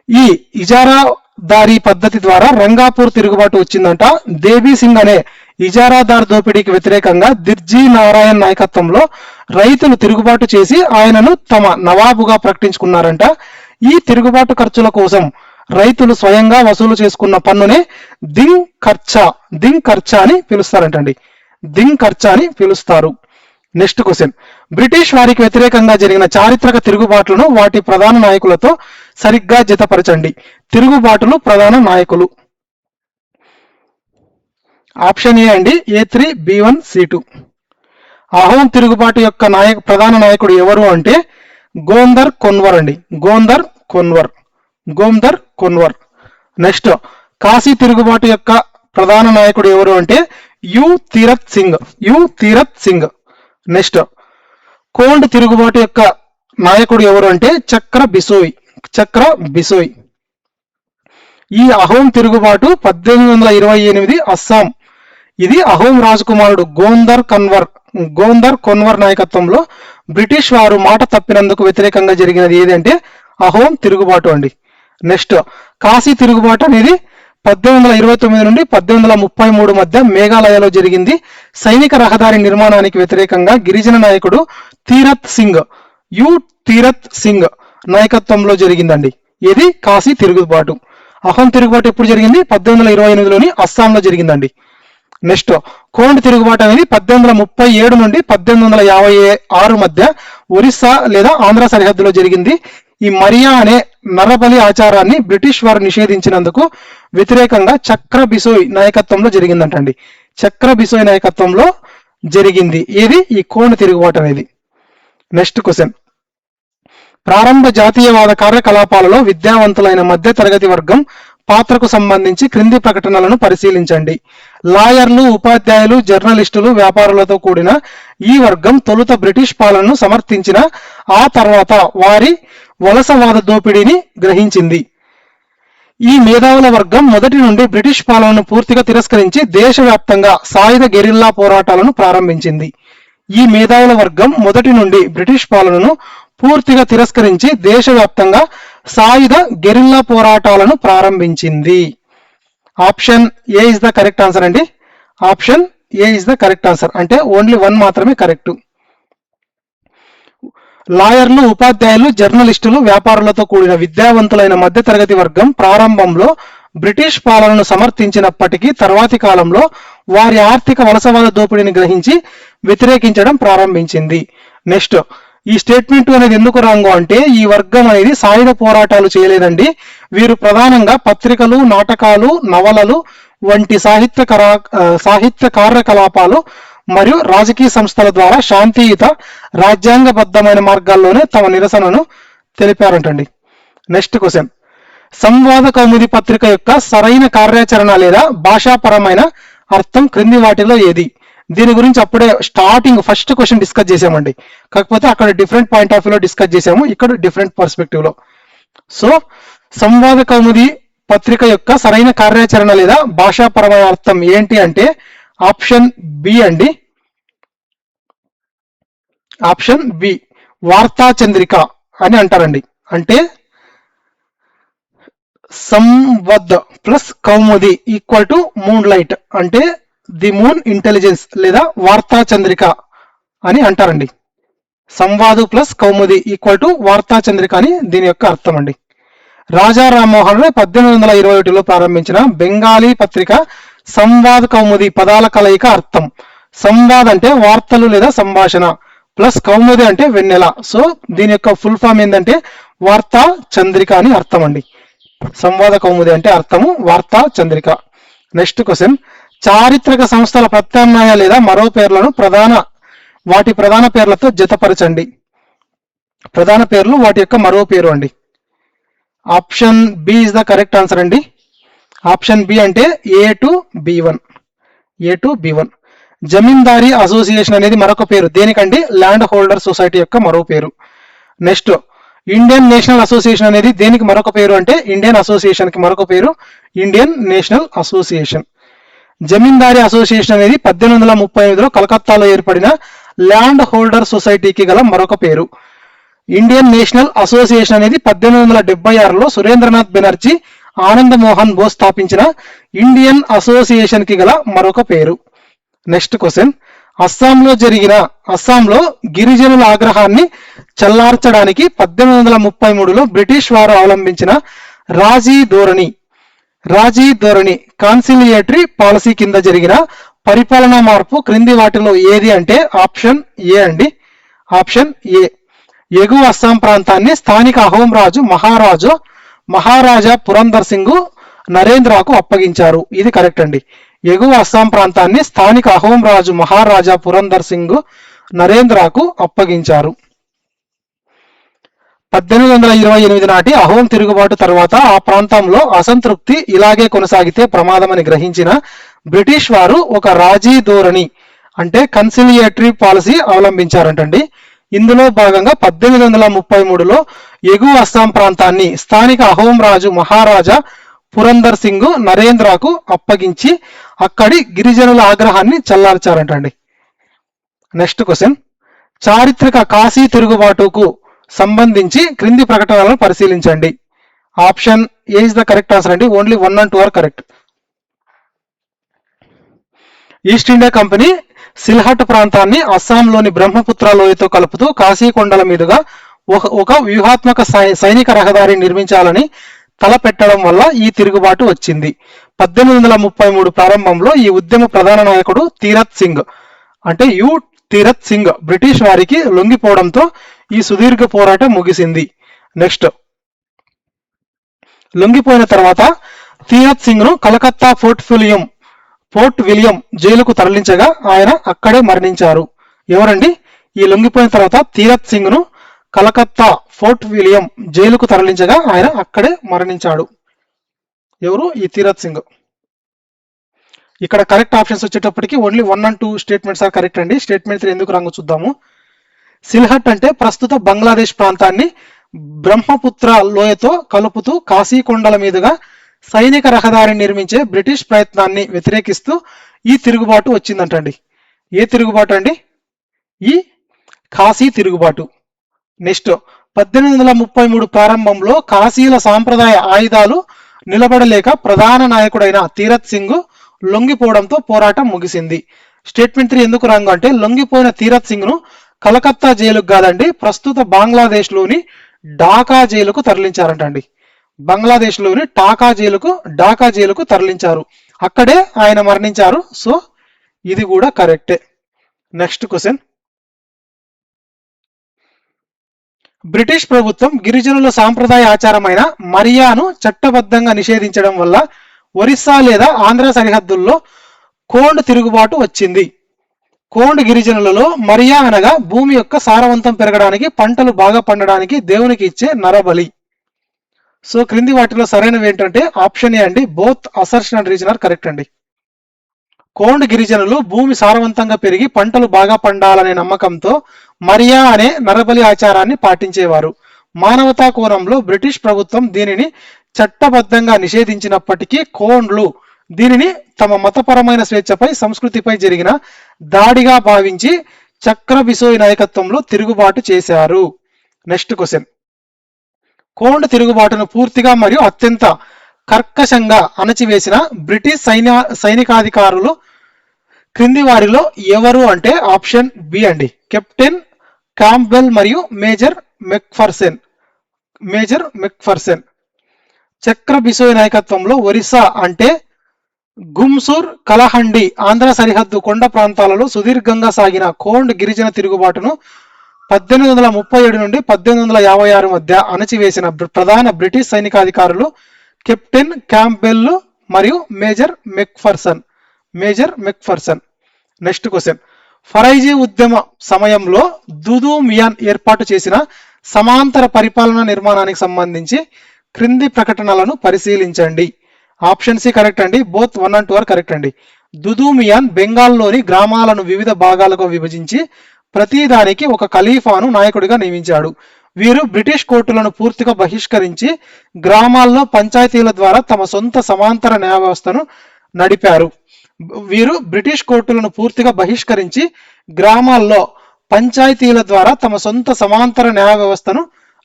ఈ ఇజారాదారీ పద్ధతి ద్వారా రంగాపూర్ తిరుగుబాటు వచ్చిందంట. దేవీ సింగ్ అనే ఇజారాదార్ దోపిడీకి వ్యతిరేకంగా దిర్జీ నారాయణ్ నాయకత్వంలో రైతులు తిరుగుబాటు చేసి ఆయనను తమ నవాబుగా ప్రకటించుకున్నారంట. ఈ తిరుగుబాటు ఖర్చుల కోసం రైతులు స్వయంగా వసూలు చేసుకున్న పన్నునే దింగ్ ఖర్చా అని పిలుస్తారంటండి. దింగ్ ఖర్చా అని పిలుస్తారు. నెక్స్ట్ క్వశ్చన్, బ్రిటిష్ వారికి వ్యతిరేకంగా జరిగిన చారిత్రక తిరుగుబాట్లను వాటి ప్రధాన నాయకులతో సరిగ్గా జతపరచండి. తిరుగుబాటులు ప్రధాన నాయకులు. ఆప్షన్ ఏ అండి, A3 B1 C2. అహోం తిరుగుబాటు యొక్క ప్రధాన నాయకుడు ఎవరు అంటే గోందర్ కొన్వర్. నెక్స్ట్, కాశీ తిరుగుబాటు యొక్క ప్రధాన నాయకుడు ఎవరు అంటే యు తీరత్ సింగ్. నెక్స్ట్, కోండ్ తిరుగుబాటు యొక్క నాయకుడు ఎవరు అంటే చక్ర బిసోయ్. ఈ అహోం తిరుగుబాటు 1828 అస్సాం. ఇది అహోం రాజకుమారుడు గోందర్ కొన్వర్ నాయకత్వంలో బ్రిటిష్ వారు మాట తప్పినందుకు వ్యతిరేకంగా జరిగినది ఏదంటే అహోం తిరుగుబాటు అండి. నెక్స్ట్, కాశీ తిరుగుబాటు అనేది 1829 నుండి 1833 మధ్య మేఘాలయలో జరిగింది. సైనిక రహదారి నిర్మాణానికి వ్యతిరేకంగా గిరిజన నాయకుడు తీరత్ సింగ్ నాయకత్వంలో జరిగిందండి. ఇది కాశీ తిరుగుబాటు. అహోం తిరుగుబాటు ఎప్పుడు జరిగింది? 1828లోని అస్సాంలో జరిగిందండి. నెక్స్ట్, కోండ్ తిరుగుబాటు అనేది 1837 నుండి 1856 మధ్య ఒరిస్సా లేదా ఆంధ్ర సరిహద్దులో జరిగింది. ఈ మరియా అనే నరబలి ఆచారాన్ని బ్రిటిష్ వారు నిషేధించినందుకు వ్యతిరేకంగా చక్ర బిసోయ్ నాయకత్వంలో జరిగిందంటండి. చక్ర బిసోయ్ నాయకత్వంలో జరిగింది ఏది? ఈ కోండ్ తిరుగుబాటు అనేది. నెక్స్ట్ క్వశ్చన్, ప్రారంభ జాతీయవాద కార్యకలాపాలలో విద్యావంతులైన మధ్య తరగతి వర్గం పాత్రకు సంబంధించి క్రింది ప్రకటనలను పరిశీలించండి. లాయర్లు, ఉపాధ్యాయులు, జర్నలిస్టులు, వ్యాపారులతో కూడిన ఈ వర్గం తొలుత బ్రిటిష్ పాలనను సమర్థించిన ఆ తర్వాత వారి వలసవాద దోపిడీని గ్రహించింది. ఈ మేధావుల వర్గం మొదటి నుండి బ్రిటిష్ పాలనను పూర్తిగా తిరస్కరించి దేశవ్యాప్తంగా సాయుధ గెరిల్లా పోరాటాలను ప్రారంభించింది. ఈ మేధావుల వర్గం మొదటి నుండి బ్రిటిష్ పాలనను పూర్తిగా తిరస్కరించి దేశవ్యాప్తంగా సాయుధ గెరిల్లా పోరాటాలను ప్రారంభించింది. Option A is the correct answer అండి. Option A is the correct answer. అంటే ఓన్లీ 1 మాత్రమే కరెక్ట్. లాయర్లు, ఉపాధ్యాయులు, జర్నలిస్టులు, వ్యాపారులతో కూడిన విద్యావంతులైన మధ్యతరగతి వర్గం ప్రారంభంలో బ్రిటిష్ పాలనను సమర్థించినప్పటికీ తర్వాతి కాలంలో వారి ఆర్థిక వలసవాద దోపిడీని గ్రహించి వ్యతిరేకించడం ప్రారంభించింది. నెక్స్ట్, ఈ స్టేట్మెంట్ అనేది ఎందుకు రాంగు అంటే ఈ వర్గం అనేది సాయుధ పోరాటాలు చేయలేదండి. వీరు ప్రధానంగా పత్రికలు, నాటకాలు, నవలలు వంటి సాహిత్య కార్యకలాపాలు మరియు రాజకీయ సంస్థల ద్వారా శాంతియుత రాజ్యాంగబద్ధమైన మార్గాల్లోనే తమ నిరసనను తెలిపారంటండి. నెక్స్ట్ క్వశ్చన్, సంవాద కౌముది పత్రిక యొక్క సరైన కార్యాచరణ లేదా భాషాపరమైన అర్థం క్రింది వాటిలో ఏది? దీని గురించి అప్పుడే స్టార్టింగ్ ఫస్ట్ క్వశ్చన్ డిస్కస్ చేసామండి. కాకపోతే అక్కడ డిఫరెంట్ పాయింట్ ఆఫ్ వ్యూలో డిస్కస్ చేసాము, ఇక్కడ డిఫరెంట్ పర్స్పెక్టివ్ లో. సో సంవాద కౌముది పత్రిక యొక్క సరైన కార్యాచరణ లేదా భాషాపరమైన అర్థం ఏంటి అంటే ఆప్షన్ బి అండి. ఆప్షన్ బి, వార్తా చంద్రిక అని అంటారండి. అంటే Samvad plus Kaumudi equal to moon light, అంటే ది మూన్ ఇంటెలిజెన్స్ లేదా వార్తా చంద్రిక అని అంటారండి. Samvad plus Kaumudi equal to వార్తా చంద్రిక అని దీని యొక్క అర్థం అండి. రాజా రామ్మోహన్ రాయ్ 1821లో ప్రారంభించిన బెంగాలీ పత్రిక సంవాద్ కౌముది పదాల కలయిక అర్థం. సంవాద్ అంటే వార్తలు లేదా సంభాషణ, ప్లస్ కౌముది అంటే వెన్నెల. సో దీని యొక్క ఫుల్ ఫామ్ ఏంటంటే వార్తా చంద్రిక అని అర్థం అండి. సంవాద కౌముది అంటే అర్థము వార్తా చంద్రిక. నెక్స్ట్ క్వశ్చన్, చారిత్రక సంస్థల ప్రత్యామ్నాయ లేదా మరో పేర్లను వాటి ప్రధాన పేర్లతో జతపరచండి. ప్రధాన పేర్లు వాటి యొక్క మరో పేరు అండి. Option B is the correct answer అండి. ఆప్షన్ బి అంటే ఏ టు బి1. జమీందారీ అసోసియేషన్ అనేది మరొక పేరు దేనికండి? ల్యాండ్ హోల్డర్ సొసైటీ యొక్క మరో పేరు. నెక్స్ట్, ఇండియన్ నేషనల్ అసోసియేషన్ అనేది దేనికి మరొక పేరు అంటే ఇండియన్ అసోసియేషన్ కి మరొక పేరు ఇండియన్ నేషనల్ అసోసియేషన్. జమీందారీ అసోసియేషన్ అనేది 1835లో కలకత్తాలో ఏర్పడిన ల్యాండ్ హోల్డర్ సొసైటీకి గల మరొక పేరు. ఇండియన్ నేషనల్ అసోసియేషన్ అనేది 1876లో సురేంద్రనాథ్ బెనర్జీ, ఆనంద్ మోహన్ బోస్ స్థాపించిన ఇండియన్ అసోసియేషన్ కి గల మరొక పేరు. నెక్స్ట్ క్వశ్చన్, అస్సాంలో గిరిజనుల ఆగ్రహాన్ని చల్లార్చడానికి 1833లో బ్రిటిష్ వారు అవలంబించిన రాజీ ధోరణి కాన్సిలియేటరీ పాలసీ కింద జరిగిన పరిపాలనా మార్పు క్రింది వాటిలో ఏది అంటే ఆప్షన్ ఏ అండి. ఆప్షన్ ఏ, ఎగువ అస్సాం ప్రాంతాన్ని స్థానిక అహోం రాజు మహారాజా పురందర్ సింగ్ నరేంద్రకు అప్పగించారు. ఇది కరెక్ట్ అండి. ఎగువ అస్సాం ప్రాంతాన్ని స్థానిక అహోం రాజు మహారాజా పురందర్ సింగ్ నరేంద్రకు అప్పగించారు. 1828 నాటి అహోం తిరుగుబాటు తర్వాత ఆ ప్రాంతంలో అసంతృప్తి ఇలాగే కొనసాగితే ప్రమాదమని గ్రహించిన బ్రిటిష్ వారు ఒక రాజీ ధోరణి అంటే కన్సిలియేటరీ పాలసీ అవలంబించారంటండి. ఇందులో భాగంగా 1833లో ఎగువ అస్సాం ప్రాంతాన్ని స్థానిక అహోం రాజు మహారాజా పురందర్ సింగ్ నరేంద్రకు అప్పగించి అక్కడి గిరిజనుల ఆగ్రహాన్ని చల్లార్చారంటండి. నెక్స్ట్ క్వశ్చన్, చారిత్రక కాశీ తిరుగుబాటుకు సంబంధించి క్రింది ప్రకటనలను పరిశీలించండి. Option A is the correct answer అండి. Only 1 and 2 are correct. East India Company Sylhet ప్రాంతాన్ని అస్సాంలోని బ్రహ్మపుత్ర లోయతో కలుపుతూ కాశీ కొండల మీదుగా ఒక వ్యూహాత్మక సైనిక రహదారి నిర్మించాలని తలపెట్టడం వల్ల ఈ తిరుగుబాటు వచ్చింది. 1833 ప్రారంభంలో ఈ ఉద్యమ ప్రధాన నాయకుడు తీరత్ సింగ్ బ్రిటిష్ వారికి లొంగిపోవడంతో ఈ సుదీర్ఘ పోరాటం ముగిసింది. నెక్స్ట్, లొంగిపోయిన తర్వాత తీరత్ సింగ్ ను కలకత్తా ఫోర్ట్ విలియం జైలుకు తరలించగా ఆయన అక్కడే మరణించారు. ఎవరండి? ఈ లొంగిపోయిన తర్వాత తీరత్ సింగ్ ను కలకత్తా ఫోర్ట్ విలియం జైలుకు తరలించగా ఆయన అక్కడే మరణించాడు. ఎవరు? ఈ తీరత్ సింగ్. ఇక్కడ కరెక్ట్ ఆప్షన్స్ వచ్చేటప్పటికి only 1 and 2 statements are correct అండి. స్టేట్మెంట్ 3 ఎందుకు రంగు చూద్దాము. సిల్హట్ అంటే ప్రస్తుత బంగ్లాదేశ్ ప్రాంతాన్ని బ్రహ్మపుత్ర లోయతో కలుపుతూ కాశీ కొండల మీదుగా సైనిక రహదారి నిర్మించే బ్రిటిష్ ప్రయత్నాన్ని వ్యతిరేకిస్తూ ఈ తిరుగుబాటు వచ్చిందంటండి. ఏ తిరుగుబాటు అండి? ఈ కాశీ తిరుగుబాటు. నెక్స్ట్, 1833 ప్రారంభంలో కాశీల సాంప్రదాయ ఆయుధాలు నిలబడలేక ప్రధాన నాయకుడైన తీరత్ సింగ్ లొంగిపోవడంతో పోరాటం ముగిసింది. స్టేట్మెంట్ 3 ఎందుకు రాంగ్ అంటే లొంగిపోయిన తీరత్ సింగ్ ను కలకత్తా జైలుకు కాదండి ప్రస్తుత బంగ్లాదేశ్ లోని ఢాకా జైలుకు తరలించారంటండి. బంగ్లాదేశ్లోని ఢాకా జైలుకు తరలించారు. అక్కడే ఆయన మరణించారు. సో ఇది కూడా కరెక్టే. Next question. బ్రిటిష్ ప్రభుత్వం గిరిజనుల సాంప్రదాయ ఆచారమైన మరియాను చట్టబద్ధంగా నిషేధించడం వల్ల ఒరిస్సా లేదా ఆంధ్ర సరిహద్దుల్లో కోండ్ తిరుగుబాటు వచ్చింది. కోండ్ గిరిజనులలో మరియా అనగా భూమి యొక్క సారవంతం పెరగడానికి, పంటలు బాగా పండడానికి దేవునికి ఇచ్చే నరబలి. సో క్రింది వాటిలో సరైనవి ఏంటంటే ఆప్షన్ ఏ అండి, both assertion and reason are correct అండి. కోండ్ గిరిజనులు భూమి సారవంతంగా పెరిగి పంటలు బాగా పండాలనే నమ్మకంతో మరియా అనే నరబలి ఆచారాన్ని పాటించేవారు. మానవతా కోణంలో బ్రిటిష్ ప్రభుత్వం దీనిని చట్టబద్ధంగా నిషేధించినప్పటికీ కోండ్లు దీనిని తమ మతపరమైన స్వేచ్ఛపై, సంస్కృతిపై జరిగిన దాడిగా భావించి చక్ర బిసోయ్ నాయకత్వంలో తిరుగుబాటు చేశారు. Next question. కోండ్ తిరుగుబాటును పూర్తిగా మరియు అత్యంత కర్కశంగా అణచివేసిన బ్రిటిష్ సైనికాధికారులు క్రింది వారిలో ఎవరు అంటే ఆప్షన్ బి అండి, కెప్టెన్ క్యాంప్బెల్ మరియు మేజర్ మెక్ఫర్సెన్. చక్ర బిసోయ్ నాయకత్వంలో ఒరిస్సా అంటే గుమ్సూర్, కలహండి, ఆంధ్ర సరిహద్దు కొండ ప్రాంతాలలో సుదీర్ఘంగా సాగిన కోండ్ గిరిజన తిరుగుబాటును 1837 నుండి 1856 మధ్య అణచివేసిన ప్రధాన బ్రిటిష్ సైనికాధికారులు కెప్టెన్ క్యాంప్బెల్ మరియు major Macpherson. Next question. Faraizi ఉద్యమ సమయంలో దుదు మియాన్ ఏర్పాటు చేసిన సమాంతర పరిపాలన నిర్మాణానికి సంబంధించి క్రింది ప్రకటనలను పరిశీలించండి. ఆప్షన్ సి కరెక్ట్ అండి, బోత్ 1 and 2 ఆర్ కరెక్ట్ అండి. దుదు మియాన్ బెంగాల్లోని గ్రామాలను వివిధ భాగాలుగా విభజించి ప్రతిదానికి ఒక ఖలీఫాను నాయకుడిగా నియమించాడు. వీరు బ్రిటిష్ కోర్టులను పూర్తిగా బహిష్కరించి గ్రామాల్లో పంచాయతీల ద్వారా తమ సొంత సమాంతర న్యాయ వ్యవస్థను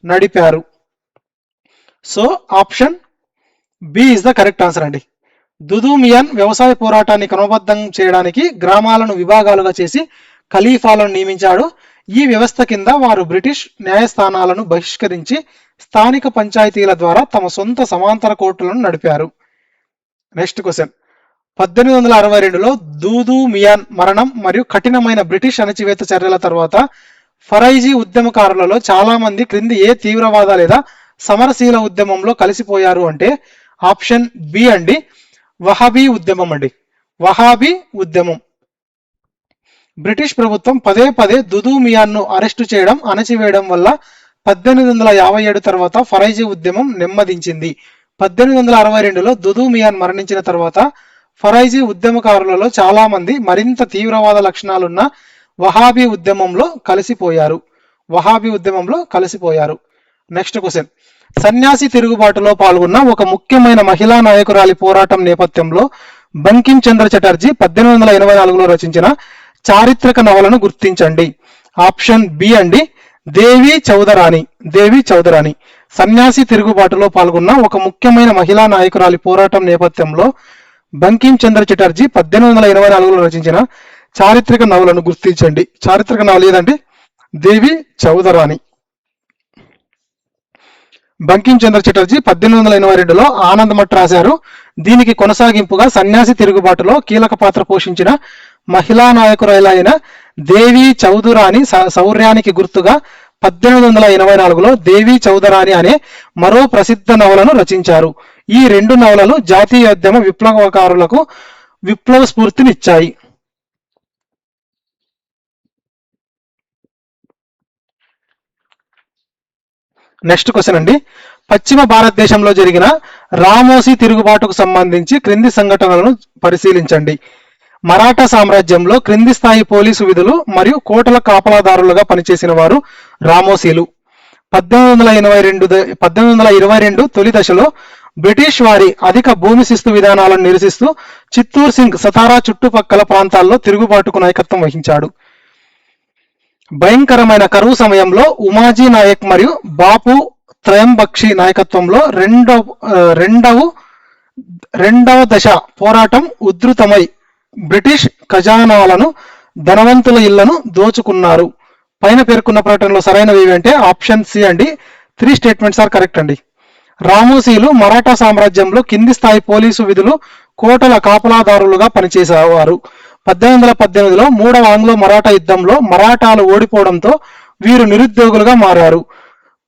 నడిపారు. So option B is the correct answer అండి. దుదు మియాన్ వ్యవసాయ పోరాటాన్ని క్రమబద్ధం చేయడానికి గ్రామాలను విభాగాలుగా చేసి ఖలీఫాలను నియమించాడు. ఈ వ్యవస్థ కింద వారు బ్రిటిష్ న్యాయస్థానాలను బహిష్కరించి స్థానిక పంచాయతీల ద్వారా తమ సొంత సమాంతర కోర్టులను నడిపారు. Next question. 1862లో దూదు మియాన్ మరణం మరియు కఠినమైన బ్రిటిష్ అణచివేత చర్యల తర్వాత ఫరైజీ ఉద్యమకారులలో చాలా మంది క్రింది ఏ తీవ్రవాద లేదా సమరశీల ఉద్యమంలో కలిసిపోయారు అంటే ఆప్షన్ బి అండి, వహాబీ ఉద్యమం అండి. వహాబీ ఉద్యమం. బ్రిటిష్ ప్రభుత్వం పదే పదే దుదు మియాన్ను అరెస్టు చేయడం, అణచివేయడం వల్ల 1857 తర్వాత ఫరైజీ ఉద్యమం నెమ్మదించింది. 1862లో దుదు మియాన్ మరణించిన తర్వాత ఫరైజీ ఉద్యమకారులలో చాలా మంది మరింత తీవ్రవాద లక్షణాలున్న వహాబీ ఉద్యమంలో కలిసిపోయారు. Next question. సన్యాసి తిరుగుబాటులో పాల్గొన్న ఒక ముఖ్యమైన మహిళా నాయకురాలి పోరాటం నేపథ్యంలో బంకిం చంద్ర చటర్జీ 1884లో రచించిన చారిత్రక నవలను గుర్తించండి. ఆప్షన్ బి అండి, దేవి చౌదరాణి. సన్యాసి తిరుగుబాటులో పాల్గొన్న ఒక ముఖ్యమైన మహిళా నాయకురాలి పోరాటం నేపథ్యంలో బంకిం చంద్ర చటర్జీ 1884లో రచించిన చారిత్రక నవలను గుర్తించండి. చారిత్రక నవల ఏదంటే దేవి చౌదరాణి. బంకిం చంద్ర చటర్జీ 1882లో ఆనంద్ మఠ్ రాశారు. దీనికి కొనసాగింపుగా సన్యాసి తిరుగుబాటులో కీలక పాత్ర పోషించిన మహిళా నాయకురాలైన దేవి చౌదరాణి శౌర్యానికి గుర్తుగా 1884లో దేవి చౌదరాణి అనే మరో ప్రసిద్ధ నవలను రచించారు. ఈ రెండు నవలలు జాతీయోద్యమ విప్లవకారులకు విప్లవ స్ఫూర్తినిచ్చాయి. నెక్స్ట్ క్వశ్చన్ అండి. పశ్చిమ భారతదేశంలో జరిగిన రామోసీ తిరుగుబాటుకు సంబంధించి క్రింది సంఘటనలను పరిశీలించండి. మరాఠా సామ్రాజ్యంలో క్రింది స్థాయి పోలీసు విధులు మరియు కోటల కాపలాదారులుగా పనిచేసిన వారు రామోసీలు. 1822 తొలి దశలో బ్రిటిష్ వారి అధిక భూమి శిస్తు విధానాలను నిరసిస్తూ చిత్తూర్ సింగ్ సతారా చుట్టుపక్కల ప్రాంతాల్లో తిరుగుబాటుకు నాయకత్వం వహించాడు. భయంకరమైన కరువు సమయంలో ఉమాజీ నాయక్ మరియు బాపు త్రయంబక్షి నాయకత్వంలో రెండవ దశ పోరాటం ఉధృతమై బ్రిటిష్ ఖజానాలను, ధనవంతుల ఇళ్లను దోచుకున్నారు. పైన పేర్కొన్న ప్రకటనలో సరైనవి ఏవంటే ఆప్షన్ సి అండి, 3 స్టేట్మెంట్స్ ఆర్ కరెక్ట్ అండి. రామోసీలు మరాఠా సామ్రాజ్యంలో కింది స్థాయి పోలీసు విధులు కోటల కాపలాదారులుగా పనిచేసేవారు. 1818లో మూడవ ఆంగ్లో మరాఠా యుద్ధంలో మరాఠాలు ఓడిపోవడంతో వీరు నిరుద్యోగులుగా మారారు.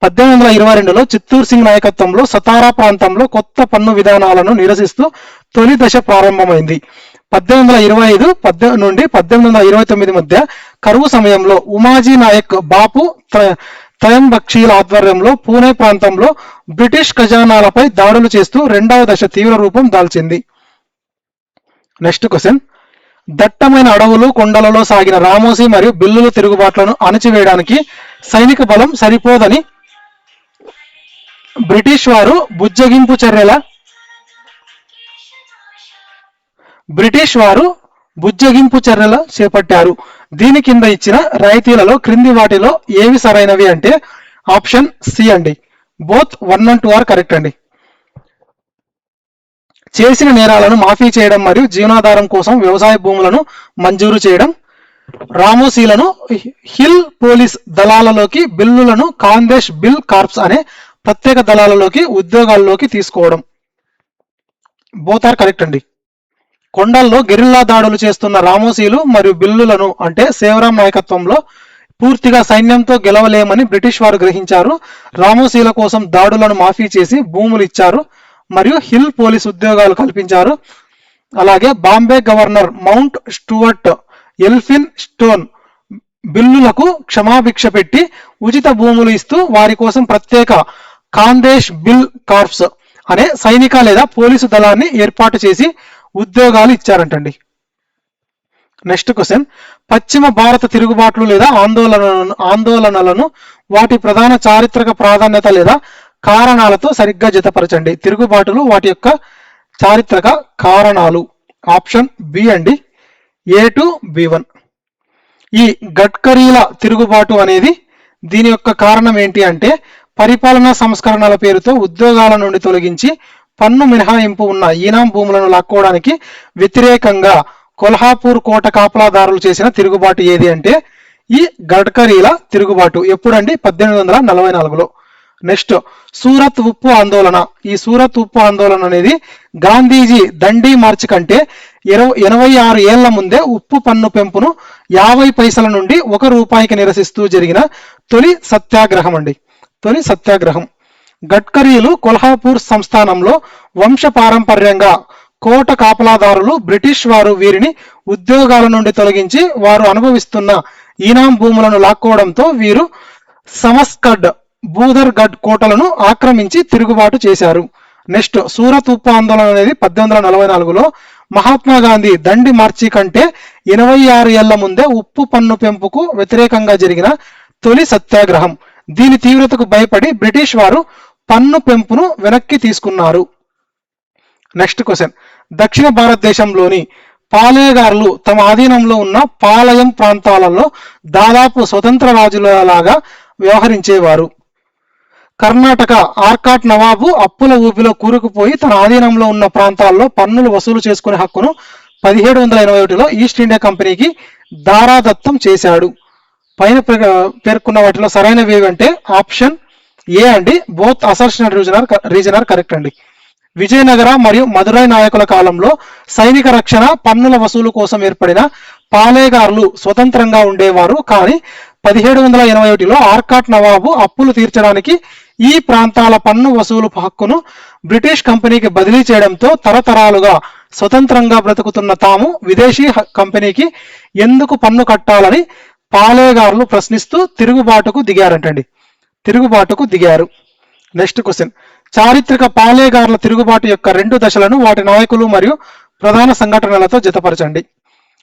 1822లో చిత్తూరు సింగ్ నాయకత్వంలో సతారా ప్రాంతంలో కొత్త పన్ను విధానాలను నిరసిస్తూ తొలి దశ ప్రారంభమైంది. 1825 నుండి 1829 మధ్య కరువు సమయంలో ఉమాజీ నాయక్ బాపు త్రయంబక్షీల ఆధ్వర్యంలో పూణే ప్రాంతంలో బ్రిటిష్ ఖజానాలపై దాడులు చేస్తూ రెండవ దశ తీవ్ర రూపం దాల్చింది. నెక్స్ట్ క్వశ్చన్, దట్టమైన అడవులు కొండలలో సాగిన రామోసీ మరియు బిల్లుల తిరుగుబాట్లను అణచివేయడానికి సైనిక బలం సరిపోదని బ్రిటిష్ వారు బుజ్జగింపు చర్యల చేపట్టారు. దీని కింద ఇచ్చిన రాయితీలలో క్రింది వాటిలో ఏవి సరైనవి అంటే ఆప్షన్ సి అండి. బోత్ 1 and 2 ఆర్ కరెక్ట్ అండి. చేసిన నేరాలను మాఫీ చేయడం మరియు జీవనాధారం కోసం వ్యవసాయ భూములను మంజూరు చేయడం, రామోసీలను హిల్ పోలీస్ దళాలలోకి, బిల్లులను కాందేశ్ బిల్ కార్ప్స్ అనే ప్రత్యేక దళాలలోకి ఉద్యోగాల్లోకి తీసుకోవడం. బోత్ ఆర్ కరెక్ట్ అండి. కొండల్లో గెరిల్లా దాడులు చేస్తున్న రామోసీలు మరియు బిల్లులను అంటే సేవరాం నాయకత్వంలో పూర్తిగా సైన్యంతో గెలవలేమని బ్రిటిష్ వారు గ్రహించారు. రామోసీల కోసం దాడులను మాఫీ చేసి భూములు ఇచ్చారు మరియు హిల్ పోలీస్ ఉద్యోగాలు కల్పించారు. అలాగే Bombay governor Mount Stuart Elphinstone బిల్లులకు క్షమాభిక్ష పెట్టి ఉచిత భూములు ఇస్తూ వారి కోసం ప్రత్యేక కాందేశ్ బిల్ కార్ప్స్ అనే సైనిక లేదా పోలీసు దళాన్ని ఏర్పాటు చేసి ఉద్యోగాలు ఇచ్చారంటండి. నెక్స్ట్ క్వశ్చన్, పశ్చిమ భారత తిరుగుబాట్లు లేదా ఆందోళనలను వాటి ప్రధాన చారిత్రక ప్రాధాన్యత లేదా కారణాలతో సరిగ్గా జతపరచండి. తిరుగుబాటులు వాటి యొక్క చారిత్రక కారణాలు. ఆప్షన్ బి అండి, A2 B1. ఈ గడ్కరీల తిరుగుబాటు అనేది దీని యొక్క కారణం ఏంటి అంటే పరిపాలనా సంస్కరణల పేరుతో ఉద్యోగాల నుండి తొలగించి పన్ను మినహాయింపు ఉన్న ఈనాం భూములను లాక్కోవడానికి వ్యతిరేకంగా కొల్హాపూర్ కోట కాపలాదారులు చేసిన తిరుగుబాటు ఏది అంటే ఈ గడ్కరీల తిరుగుబాటు. ఎప్పుడండి? 1844లో. నెక్స్ట్, సూరత్ ఉప్పు ఆందోళన. ఈ సూరత్ ఉప్పు ఆందోళన అనేది గాంధీజీ దండి మార్చి కంటే 86 ఏళ్ల ముందే ఉప్పు పన్ను పెంపును 50 పైసల నుండి ₹1 నిరసిస్తూ జరిగిన తొలి సత్యాగ్రహం అండి. తొలి సత్యాగ్రహం. గడ్కరీలు కొల్హాపూర్ సంస్థానంలో వంశపారంపర్యంగా కోట కాపలాదారులు బ్రిటిష్ వారు వీరిని ఉద్యోగాల నుండి తొలగించి వారు అనుభవిస్తున్న ఈనాం భూములను లాక్కోవడంతో వీరు సమస్కడ్, బూదర్గఢ్ కోటలను ఆక్రమించి తిరుగుబాటు చేశారు. నెక్స్ట్, సూరత్ ఉప్పు ఆందోళన అనేది 1844లో మహాత్మా గాంధీ దండి మార్చి కంటే 86 ఏళ్ల ముందే ఉప్పు పన్ను పెంపుకు వ్యతిరేకంగా జరిగిన తొలి సత్యాగ్రహం. దీని తీవ్రతకు భయపడి బ్రిటిష్ వారు పన్ను పెంపును వెనక్కి తీసుకున్నారు. నెక్స్ట్ క్వశ్చన్, దక్షిణ భారతదేశంలోని పాలేగార్లు తమ ఆధీనంలో ఉన్న పాలయం ప్రాంతాలలో దాదాపు స్వతంత్ర రాజులలాగా వ్యవహరించేవారు. కర్ణాటక ఆర్కాట్ నవాబు అప్పుల ఊపిలో కూరుకుపోయి తన ఆధీనంలో ఉన్న ప్రాంతాల్లో పన్నులు వసూలు చేసుకునే హక్కును 1781లో ఈస్ట్ ఇండియా కంపెనీకి దారాదత్తం చేశాడు. పైన పేర్కొన్న వాటిలో సరైనవి ఏవంటే ఆప్షన్ ఏ అండి. Both assertion and reason are correct అండి. విజయనగర మరియు మదురై నాయకుల కాలంలో సైనిక రక్షణ, పన్నుల వసూలు కోసం ఏర్పడిన పాలేగార్లు స్వతంత్రంగా ఉండేవారు. కానీ 1781లో ఆర్కాట్ నవాబు అప్పులు తీర్చడానికి ఈ ప్రాంతాల పన్ను వసూలు హక్కును బ్రిటిష్ కంపెనీకి బదిలీ చేయడంతో తరతరాలుగా స్వతంత్రంగా బ్రతుకుతున్న తాము విదేశీ కంపెనీకి ఎందుకు పన్ను కట్టాలని పాలేగార్లు ప్రశ్నిస్తూ తిరుగుబాటుకు దిగారు. నెక్స్ట్ క్వశ్చన్, చారిత్రక పాలేగార్ల తిరుగుబాటు యొక్క 2 దశలను వాటి నాయకులు మరియు ప్రధాన సంఘటనలతో జతపరచండి.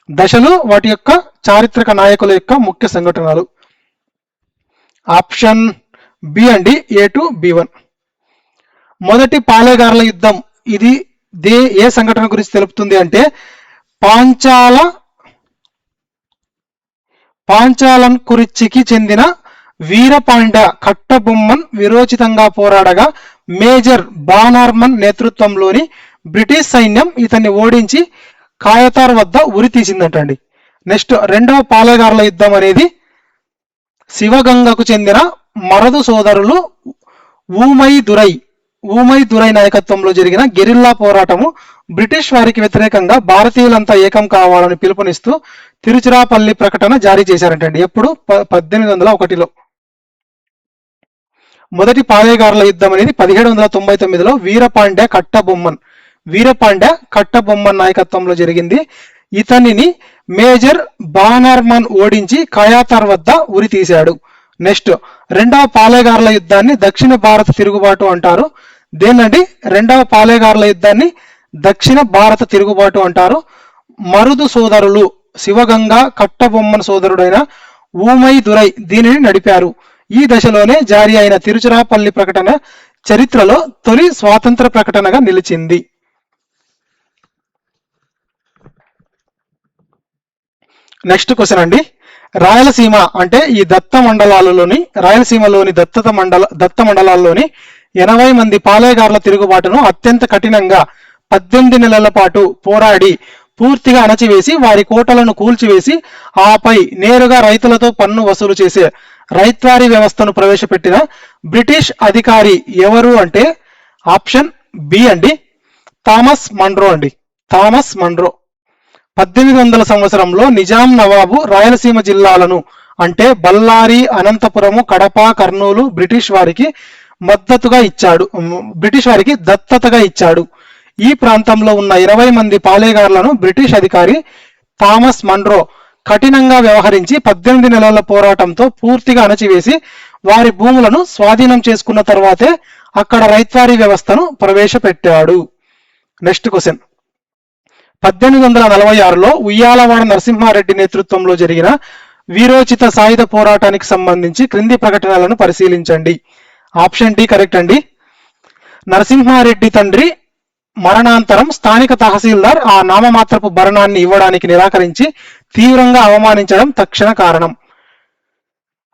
దశలు వాటి యొక్క చారిత్రక నాయకుల యొక్క ముఖ్య సంఘటనలు. ఆప్షన్ బి అండి, A2 B1. మొదటి పాలేగార్ల యుద్ధం. ఇది ఏ సంఘటన గురించి తెలుపుతుంది అంటే పాంచాలన్ కురిచికి చెందిన వీరపాండ్య కట్టబొమ్మన్ విరోచితంగా పోరాడగా మేజర్ బానార్మన్ నేతృత్వంలోని బ్రిటిష్ సైన్యం ఇతన్ని ఓడించి కాయతార్ వద్ద ఉరి తీసిందంటండి. నెక్స్ట్, రెండవ పాలేగార్ల యుద్ధం అనేది శివగంగకు చెందిన మరదు సోదరులు ఊమైదురై ఊమై దురై నాయకత్వంలో జరిగిన గెరిల్లా పోరాటము బ్రిటిష్ వారికి వ్యతిరేకంగా భారతీయులంతా ఏకం కావాలని పిలుపునిస్తూ తిరుచిరాపల్లి ప్రకటన జారీ చేశారంటండి. ఎప్పుడు 1801లో. మొదటి పాలేగారుల యుద్ధం అనేది 1799లో వీరపాండ్య కట్టబొమ్మన్ నాయకత్వంలో జరిగింది. ఇతనిని మేజర్ బానర్మన్ ఓడించి కయాతార్ వద్ద ఉరి తీశాడు. నెక్స్ట్, రెండవ పాలేగారుల యుద్ధాన్ని దక్షిణ భారత తిరుగుబాటు అంటారు. దేనండి? రెండవ పాలేగారుల యుద్ధాన్ని దక్షిణ భారత తిరుగుబాటు అంటారు. మరుదు సోదరులు శివగంగా కట్టబొమ్మన్ సోదరుడైన ఊమై దురై దీనిని నడిపారు. ఈ దశలోనే జారీ అయిన తిరుచిరాపల్లి ప్రకటన చరిత్రలో తొలి స్వాతంత్ర ప్రకటనగా నిలిచింది. నెక్స్ట్ క్వశ్చన్ అండి, రాయలసీమ అంటే ఈ రాయలసీమలోని దత్త మండలాల్లోని 80 మంది పాలేగారుల తిరుగుబాటును అత్యంత కఠినంగా 18 నెలల పాటు పోరాడి పూర్తిగా అణచివేసి వారి కోటలను కూల్చివేసి ఆపై నేరుగా రైతులతో పన్ను వసూలు చేసే రైత్వారీ వ్యవస్థను ప్రవేశపెట్టిన బ్రిటిష్ అధికారి ఎవరు అంటే ఆప్షన్ బి అండి, థామస్ మన్రో అండి. థామస్ మన్రో 1800 సంవత్సరంలో నిజాం నవాబు రాయలసీమ జిల్లాలను అంటే బళ్ళారి, అనంతపురము, కడప, కర్నూలు బ్రిటిష్ వారికి దత్తతగా ఇచ్చాడు. ఈ ప్రాంతంలో ఉన్న 20 మంది పాలేగారులను బ్రిటిష్ అధికారి థామస్ మన్రో కఠినంగా వ్యవహరించి 18 నెలల పోరాటంతో పూర్తిగా అణచివేసి వారి భూములను స్వాధీనం చేసుకున్న తర్వాతే అక్కడ రైత్వారీ వ్యవస్థను ప్రవేశపెట్టాడు. నెక్స్ట్ క్వశ్చన్, 1846లో ఉయ్యాలవాడ నరసింహారెడ్డి నేతృత్వంలో జరిగిన వీరోచిత సాయుధ పోరాటానికి సంబంధించి క్రింది ప్రకటనలను పరిశీలించండి. ఆప్షన్ డి కరెక్ట్ అండి. నరసింహారెడ్డి తండ్రి మరణాంతరం స్థానిక తహసీల్దార్ ఆ నామమాత్రపు భరణాన్ని ఇవ్వడానికి నిరాకరించి తీవ్రంగా అవమానించడం తక్షణ కారణం.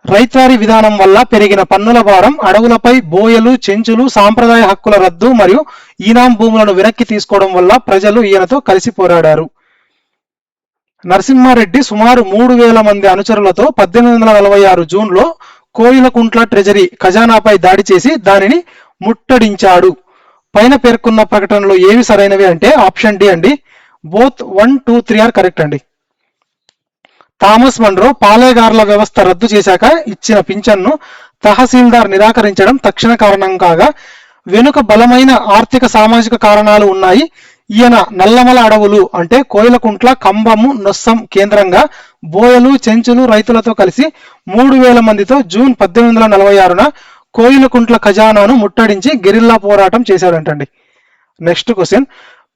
రైత్వారీ విధానం వల్ల పెరిగిన పన్నుల భారం, అడవులపై బోయలు, చెంచులు, సాంప్రదాయ హక్కుల రద్దు మరియు ఈనాం భూములను వెనక్కి తీసుకోవడం వల్ల ప్రజలు ఈయనతో కలిసి పోరాడారు. నరసింహారెడ్డి సుమారు 3000 మంది అనుచరులతో 1846 జూన్లో కోయిలకుంట్ల ట్రెజరీ ఖజానాపై దాడి చేసి దానిని ముట్టడించాడు. పైన పేర్కొన్న ప్రకటనలో ఏవి సరైనవి అంటే ఆప్షన్ డి అండి, బోత్ 1, 2, 3 ఆర్ కరెక్ట్ అండి. థామస్ మన్రో పాలేగార్ల వ్యవస్థ రద్దు చేశాక ఇచ్చిన పింఛన్ను తహసీల్దార్ నిరాకరించడం తక్షణ కారణం కాగా వెనుక బలమైన ఆర్థిక సామాజిక కారణాలు ఉన్నాయి. ఈయన నల్లమల అడవులు అంటే కోయిలకుంట్ల, కంబము, నొస్సం కేంద్రంగా బోయలు, చెంచులు రైతులతో కలిసి 3000 మందితో జూన్ 1846న కోయిలకుంట్ల ఖజానాను ముట్టడించి గెరిల్లా పోరాటం చేశాడంటండి. నెక్స్ట్ క్వశ్చన్,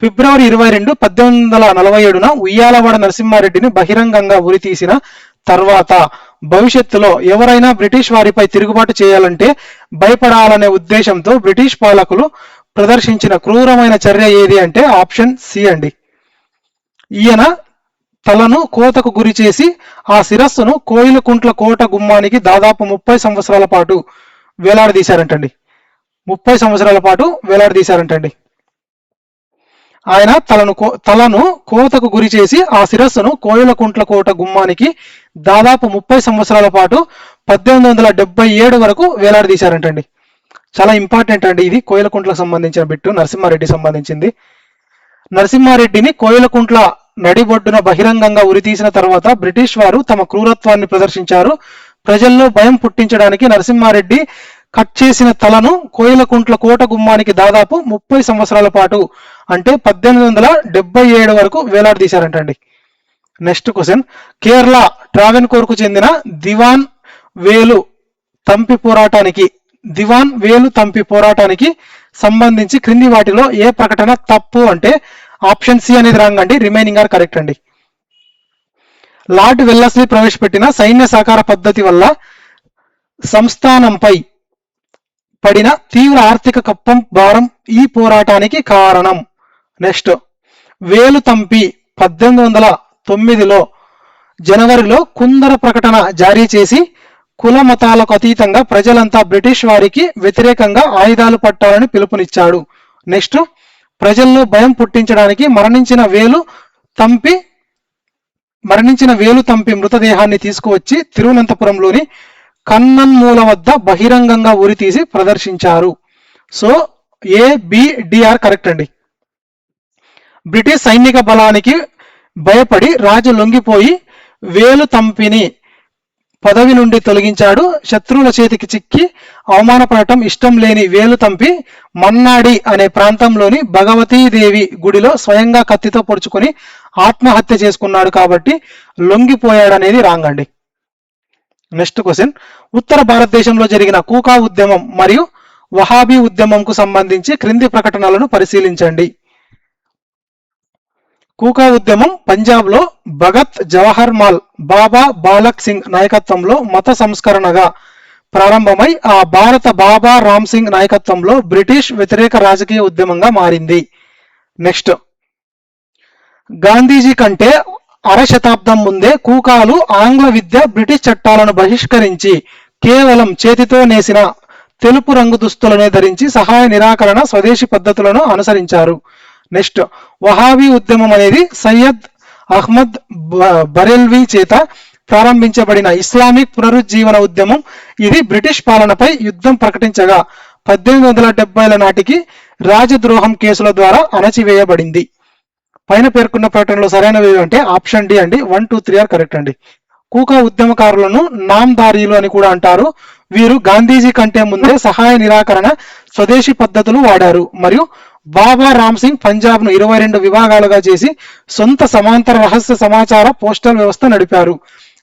ఫిబ్రవరి 22, 1847న ఉయ్యాలవాడ నరసింహారెడ్డిని బహిరంగంగా ఉరితీసిన తర్వాత భవిష్యత్తులో ఎవరైనా బ్రిటిష్ వారిపై తిరుగుబాటు చేయాలంటే భయపడాలనే ఉద్దేశంతో బ్రిటిష్ పాలకులు ప్రదర్శించిన క్రూరమైన చర్య ఏది అంటే ఆప్షన్ సి అండి. ఈయన తలను కోతకు గురి చేసి ఆ శిరస్సును కోయిలకుంట్ల కోట గుమ్మానికి దాదాపు 30 సంవత్సరాల పాటు వేలాడదీశారంటండి. 30 సంవత్సరాల పాటు వేలాడదీశారంటండి. ఆయన తలను కోతకు గురి చేసి ఆ శిరస్సును కోయిలకుంట్ల కోట గుమ్మానికి దాదాపు 30 సంవత్సరాల పాటు 1877 వరకు వేలాడదీశారంటండి. చాలా ఇంపార్టెంట్ అండి ఇది, కోయిలకుంట్లకు సంబంధించిన బిట్టు, నరసింహారెడ్డి సంబంధించింది. నరసింహారెడ్డిని కోయిలకుంట్ల నడిబొడ్డున బహిరంగంగా ఉరితీసిన తర్వాత బ్రిటిష్ వారు తమ క్రూరత్వాన్ని ప్రదర్శించారు. ప్రజల్లో భయం పుట్టించడానికి నరసింహారెడ్డి కట్ చేసిన తలను కోయిలకుంట్ల కోట గుమ్మానికి దాదాపు 30 సంవత్సరాల పాటు అంటే 1877 వరకు వేలాడదీశారంటండి. నెక్స్ట్ క్వశ్చన్, కేరళ ట్రావెన్కోర్కు చెందిన దివాన్ వేలు తంపి పోరాటానికి సంబంధించి క్రింది వాటిలో ఏ ప్రకటన తప్పు అంటే ఆప్షన్ సి అనేది రాంగ్ అండి, రిమైనింగ్ ఆర్ కరెక్ట్ అండి. లార్డ్ వెల్లస్లీ ప్రవేశపెట్టిన సైన్య సహకార పద్ధతి వల్ల సంస్థానంపై పడిన తీవ్ర ఆర్థిక కప్పం భారం ఈ పోరాటానికి కారణం. నెక్స్ట్, వేలు తంపి 1809లో జనవరిలో కుందర ప్రకటన జారీ చేసి కుల మతాలకు అతీతంగా ప్రజలంతా బ్రిటిష్ వారికి వ్యతిరేకంగా ఆయుధాలు పట్టాలని పిలుపునిచ్చాడు. నెక్స్ట్, ప్రజల్లో భయం పుట్టించడానికి మరణించిన వేలు తంపి మృతదేహాన్ని తీసుకువచ్చి తిరువనంతపురంలోని కన్నన్మూల వద్ద బహిరంగంగా ఉరితీసి ప్రదర్శించారు. So A B D are correct అండి. బ్రిటిష్ సైనిక బలానికి భయపడి రాజు లొంగిపోయి వేలు తంపిని పదవి నుండి తొలగించాడు. శత్రువుల చేతికి చిక్కి అవమానపడటం ఇష్టం లేని వేలు తంపి మన్నాడి అనే ప్రాంతంలోని భగవతీదేవి గుడిలో స్వయంగా కత్తితో పొడుచుకొని ఆత్మహత్య చేసుకున్నాడు కాబట్టి లొంగిపోయాడనేది రాంగ్ అండి. నెక్స్ట్ క్వశ్చన్, ఉత్తర భారతదేశంలో జరిగిన కూకా ఉద్యమం మరియు వహాబీ ఉద్యమంకు సంబంధించి క్రింది ప్రకటనలను పరిశీలించండి. కూకా ఉద్యమం పంజాబ్లో భగత్ జవహర్ మాల్, బాబా బాలక్ సింగ్ నాయకత్వంలో మత సంస్కరణగా ప్రారంభమై ఆ భారత బాబా రామ్ సింగ్ నాయకత్వంలో బ్రిటిష్ వ్యతిరేక రాజకీయ ఉద్యమంగా మారింది. నెక్స్ట్, గాంధీజీ కంటే అరశతాబ్దం ముందే కూకాలు ఆంగ్ల విద్య, బ్రిటిష్ చట్టాలను బహిష్కరించి కేవలం చేతితో నేసిన తెలుపు రంగు దుస్తులనే ధరించి సహాయ నిరాకరణ స్వదేశీ పద్ధతులను అనుసరించారు. నెక్స్ట్, వహాబీ ఉద్యమం అనేది సయ్యద్ అహ్మద్ బరెల్వీ చేత ప్రారంభించబడిన ఇస్లామిక్ పునరుజ్జీవన ఉద్యమం. ఇది బ్రిటిష్ పాలనపై యుద్ధం ప్రకటించగా 1870ల నాటికి రాజద్రోహం కేసుల ద్వారా అణచివేయబడింది. పైన పేర్కొన్న ప్రకటనలో సరైనవి అంటే ఆప్షన్ డి అండి. 1, 2, 3 ఆర్ కరెక్ట్ అండి. కూకా ఉద్యమకారులను నామ్దారీలు అని కూడా అంటారు. వీరు గాంధీజీ కంటే ముందే సహాయ నిరాకరణ స్వదేశీ పద్ధతులు వాడారు మరియు బాబా రామ్ సింగ్ పంజాబ్ ను 22 విభాగాలుగా చేసి సొంత సమాంతర రహస్య సమాచార పోస్టల్ వ్యవస్థ నడిపారు.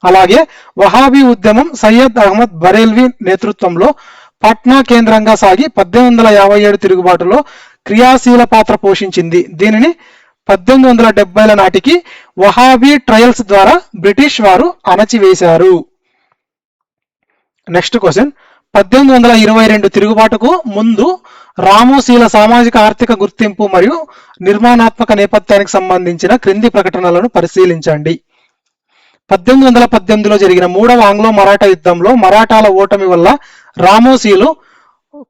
అలాగే వహాబీ ఉద్యమం సయ్యద్ అహ్మద్ బరేల్వీ నేతృత్వంలో పాట్నా కేంద్రంగా సాగి 1857 తిరుగుబాటులో క్రియాశీల పాత్ర పోషించింది. దీనిని 1870ల నాటికి వహాబీ ట్రయల్స్ ద్వారా బ్రిటిష్ వారు అణచివేశారు. నెక్స్ట్ క్వశ్చన్, 1822 తిరుగుబాటుకు ముందు రామోసీల సామాజిక ఆర్థిక గుర్తింపు మరియు నిర్మాణాత్మక నేపథ్యానికి సంబంధించిన క్రింది ప్రకటనలను పరిశీలించండి. 1818లో జరిగిన మూడవ ఆంగ్లో మరాఠా యుద్ధంలో మరాఠాల ఓటమి వల్ల రామోసీలు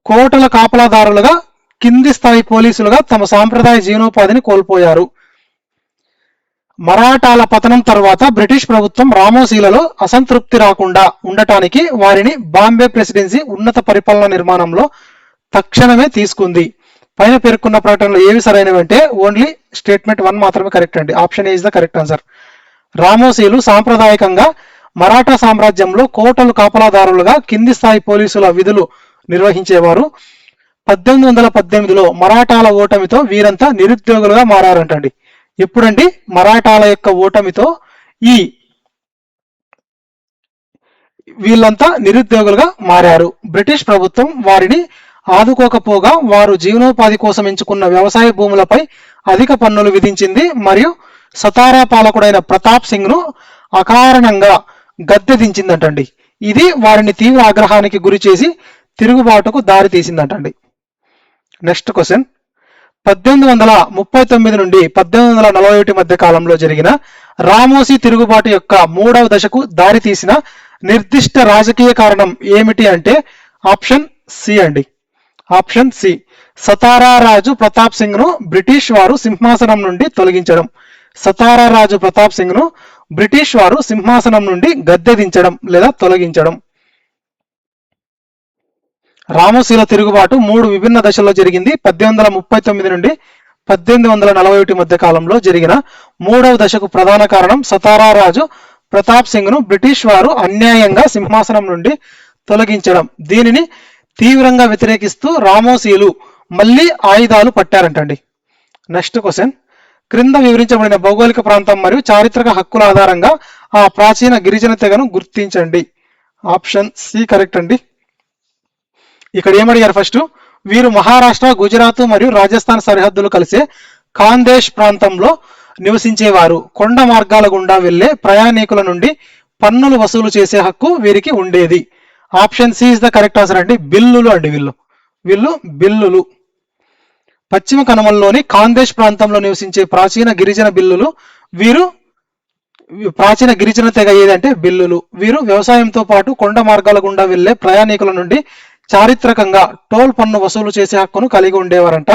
కోటల కాపలాదారులుగా, కింది స్థాయి పోలీసులుగా తమ సాంప్రదాయ జీవనోపాధిని కోల్పోయారు. మరాఠాల పతనం తర్వాత బ్రిటిష్ ప్రభుత్వం రామోసీలలో అసంతృప్తి రాకుండా ఉండటానికి వారిని బాంబే ప్రెసిడెన్సీ ఉన్నత పరిపాలన నిర్మాణంలో తక్షణమే తీసుకుంది. పైన పేర్కొన్న ప్రకటనలు ఏవి సరైనవి అంటే ఓన్లీ స్టేట్మెంట్ 1 మాత్రమే కరెక్ట్ అండి. Option A is the correct answer. రామోసీలు సాంప్రదాయకంగా మరాఠా సామ్రాజ్యంలో కోటలు కాపలాదారులుగా, కింది స్థాయి పోలీసుల విధులు నిర్వహించేవారు. 1818లో మరాఠాల ఓటమితో వీరంతా నిరుద్యోగులుగా మారారంటండి. ఎప్పుడండి? మరాఠాల యొక్క ఓటమితో వీళ్ళంతా నిరుద్యోగులుగా మారారు. బ్రిటిష్ ప్రభుత్వం వారిని ఆదుకోకపోగా వారు జీవనోపాధి కోసం ఎంచుకున్న వ్యవసాయ భూములపై అధిక పన్నులు విధించింది మరియు సతారా పాలకుడైన ప్రతాప్ సింగ్ ను అకారణంగా గద్దె దించిందంటండి. ఇది వారిని తీవ్ర ఆగ్రహానికి గురి చేసి తిరుగుబాటుకు దారి తీసిందంటండి. నెక్స్ట్ క్వశ్చన్, 1839 నుండి 1841 మధ్య కాలంలో జరిగిన రామోసీ తిరుగుబాటు యొక్క మూడవ దశకు దారి తీసిన నిర్దిష్ట రాజకీయ కారణం ఏమిటి అంటే ఆప్షన్ సి అండి. ఆప్షన్ సి, సతారా రాజు ప్రతాప్ సింగ్ ను బ్రిటిష్ వారు సింహాసనం నుండి తొలగించడం. సతారా రాజు ప్రతాప్ సింగ్ ను బ్రిటిష్ వారు సింహాసనం నుండి గద్దె దించడం లేదా తొలగించడం. రామోసీల తిరుగుబాటు 3 విభిన్న దశల్లో జరిగింది. 1839 నుండి 1841 మధ్య కాలంలో జరిగిన మూడవ దశకు ప్రధాన కారణం సతారా రాజు ప్రతాప్ సింగ్ ను బ్రిటిష్ వారు అన్యాయంగా సింహాసనం నుండి తొలగించడం. దీనిని తీవ్రంగా వ్యతిరేకిస్తూ రామోసీలు మళ్ళీ ఆయుధాలు పట్టారంటండి. నెక్స్ట్ క్వశ్చన్, క్రింద వివరించబడిన భౌగోళిక ప్రాంతం మరియు చారిత్రక హక్కుల ఆధారంగా ఆ ప్రాచీన గిరిజన తెగను గుర్తించండి. ఆప్షన్ సి కరెక్ట్ అండి. ఇక్కడ ఏమడిగారు? ఫస్ట్, వీరు మహారాష్ట్ర, గుజరాత్ మరియు రాజస్థాన్ సరిహద్దులు కలిసే ఖాందేశ్ ప్రాంతంలో నివసించేవారు. కొండ మార్గాల గుండా వెళ్లే ప్రయాణికుల నుండి పన్నులు వసూలు చేసే హక్కు వీరికి ఉండేది. Option C is the correct answer అండి. బిల్లులు అండి, వీళ్ళు బిల్లులు. పశ్చిమ కనుమల్లోని ఖాందేశ్ ప్రాంతంలో నివసించే ప్రాచీన గిరిజన బిల్లులు. వీరు ప్రాచీన గిరిజన తెగ ఏదంటే బిల్లులు. వీరు వ్యవసాయంతో పాటు కొండ మార్గాల గుండా వెళ్లే ప్రయాణికుల నుండి చారిత్రకంగా టోల్ పన్ను వసూలు చేసే హక్కును కలిగి ఉండేవారంట.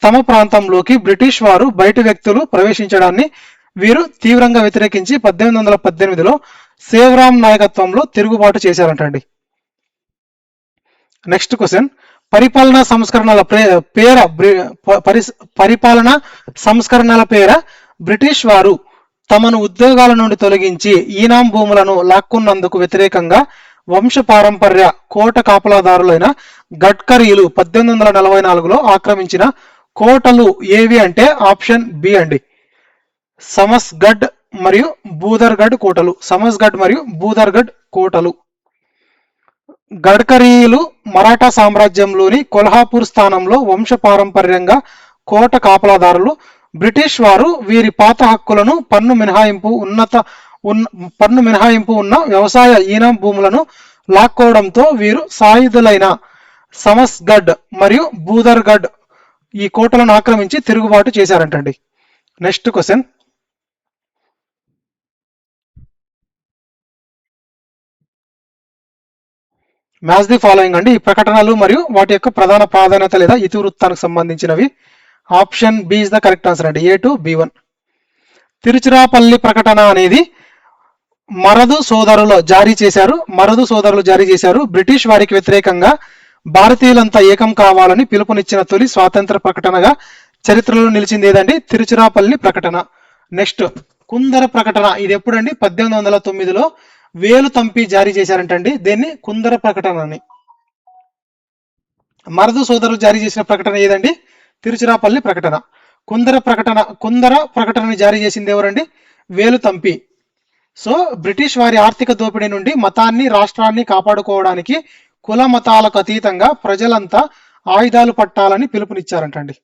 తమ ప్రాంతంలోకి బ్రిటిష్ వారు బయటి వ్యక్తులు ప్రవేశించడాన్ని వీరు తీవ్రంగా వ్యతిరేకించి 1818లో సేవరాం నాయకత్వంలో తిరుగుబాటు చేశారంటండి. నెక్స్ట్ క్వశ్చన్, పరిపాలనా సంస్కరణల పరిపాలనా సంస్కరణల పేర బ్రిటిష్ వారు తమను ఉద్యోగాల నుండి తొలగించి ఈనాం భూములను లాక్కున్నందుకు వ్యతిరేకంగా వంశపారంపర్య కోట కాపలాదారులైన గడ్కరీలు 1844లో ఆక్రమించిన కోటలు ఏవి అంటే ఆప్షన్ బి అండి, సమస్గఢ్ మరియు బూదర్గఢ్ కోటలు. సమస్గఢ్ మరియు బూదర్గఢ్ కోటలు. గడ్కరీలు మరాఠా సామ్రాజ్యంలోని కొల్హాపూర్ స్థానంలో వంశపారంపర్యంగా కోట కాపలాదారులు. బ్రిటిష్ వారు వీరి పాత హక్కులను పన్ను మినహాయింపు ఉన్న వ్యవసాయ ఈనాం భూములను లాక్కోవడంతో వీరు సాయుధులైన సమస్గఢ్ మరియు బూదర్గఢ్ ఈ కోటలను ఆక్రమించి తిరుగుబాటు చేశారంటండి. Next question, match the following అండి. ఈ ప్రకటనలు మరియు వాటి యొక్క ప్రధాన ప్రాధాన్యత లేదా ఇతివృత్తానికి సంబంధించినవి. Option B is the correct answer అండి, A2 B1. తిరుచిరాపల్లి ప్రకటన అనేది మరదు సోదరులు జారీ చేశారు. బ్రిటిష్ వారికి వ్యతిరేకంగా భారతీయులంతా ఏకం కావాలని పిలుపునిచ్చిన తొలి స్వాతంత్ర ప్రకటనగా చరిత్రలో నిలిచింది ఏదండి, తిరుచిరాపల్లి ప్రకటన. నెక్స్ట్, కుందర ప్రకటన. ఇది ఎప్పుడండి, 1809లో వేలు తంపి జారీ చేశారంటండి. దీన్ని కుందర ప్రకటన అని. మరదు సోదరులు జారీ చేసిన ప్రకటన ఏదండి, తిరుచిరాపల్లి ప్రకటన. కుందర ప్రకటనని జారీ చేసింది ఎవరండి, వేలు తంపి. సో బ్రిటిష్ వారి ఆర్థిక దోపిడీ నుండి మతాన్ని రాష్ట్రాన్ని కాపాడుకోవడానికి కుల మతాలకు అతీతంగా ప్రజలంతా ఆయుధాలు పట్టాలని పిలుపునిచ్చారంటండి.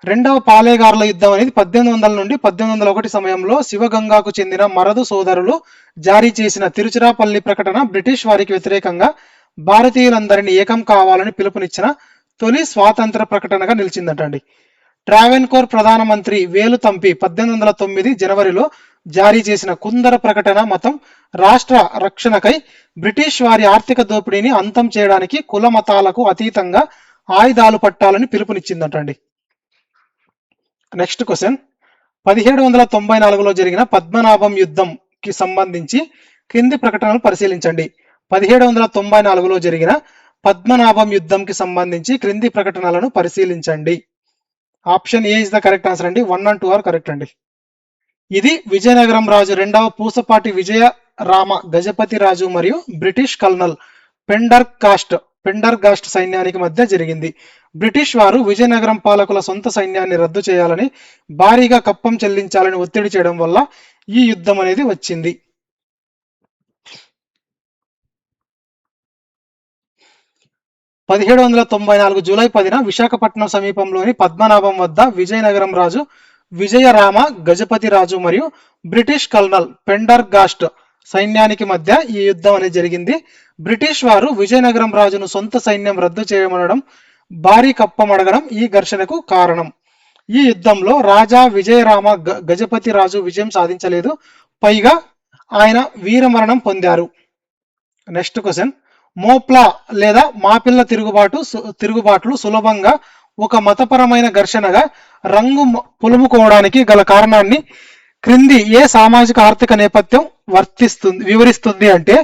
రెండవ పాలేగార్ల యుద్ధం అనేది 1800 నుండి 1801 సమయంలో శివగంగాకు చెందిన మరదు సోదరులు జారీ చేసిన తిరుచిరాపల్లి ప్రకటన బ్రిటిష్ వారికి వ్యతిరేకంగా భారతీయులందరినీ ఏకం కావాలని పిలుపునిచ్చిన తొలి స్వాతంత్ర ప్రకటనగా నిలిచిందటండి. ట్రావెన్కోర్ ప్రధానమంత్రి వేలు తంపి 1809 జనవరిలో జారీ చేసిన కుందర ప్రకటన మతం రాష్ట్ర రక్షణకై బ్రిటిష్ వారి ఆర్థిక దోపిడీని అంతం చేయడానికి కుల మతాలకు అతీతంగా ఆయుధాలు పట్టాలని పిలుపునిచ్చిందటండి. నెక్స్ట్ క్వశ్చన్, 1794లో జరిగిన పద్మనాభం యుద్ధంకి సంబంధించి క్రింది ప్రకటనలు పరిశీలించండి. 1794లో జరిగిన పద్మనాభం యుద్ధంకి సంబంధించి క్రింది ప్రకటనలను పరిశీలించండి. Option A is the correct answer అండి, 1 and 2 ఆర్ కరెక్ట్ అండి. ఇది విజయనగరం రాజు రెండవ పూసపాటి విజయరామ గజపతి రాజు మరియు బ్రిటిష్ కల్నల్ పెండర్గాస్ట్ సైన్యానికి మధ్య జరిగింది. బ్రిటిష్ వారు విజయనగరం పాలకుల సొంత సైన్యాన్ని రద్దు చేయాలని, భారీగా కప్పం చెల్లించాలని ఒత్తిడి చేయడం వల్ల ఈ యుద్ధం అనేది వచ్చింది. జూలై 10న విశాఖపట్నం సమీపంలోని పద్మనాభం వద్ద విజయనగరం రాజు విజయరామ గజపతి రాజు మరియు బ్రిటిష్ కల్నల్ పెండర్గాస్ట్ సైన్యానికి మధ్య ఈ యుద్ధం అనేది జరిగింది. బ్రిటిష్ వారు విజయనగరం రాజును సొంత సైన్యం రద్దు చేయమనడం, భారీ కప్పం అడగడం ఈ ఘర్షణకు కారణం. ఈ యుద్ధంలో రాజా విజయరామ గజపతి రాజు విజయం సాధించలేదు, పైగా ఆయన వీరమరణం పొందారు. నెక్స్ట్ క్వశ్చన్, మోప్లా లేదా మాపిల్ల తిరుగుబాట్లు సులభంగా ఒక మతపరమైన ఘర్షణగా రంగు పులుముకోవడానికి గల కారణాన్ని క్రింది ఏ సామాజిక ఆర్థిక నేపథ్యం వివరిస్తుంది అంటే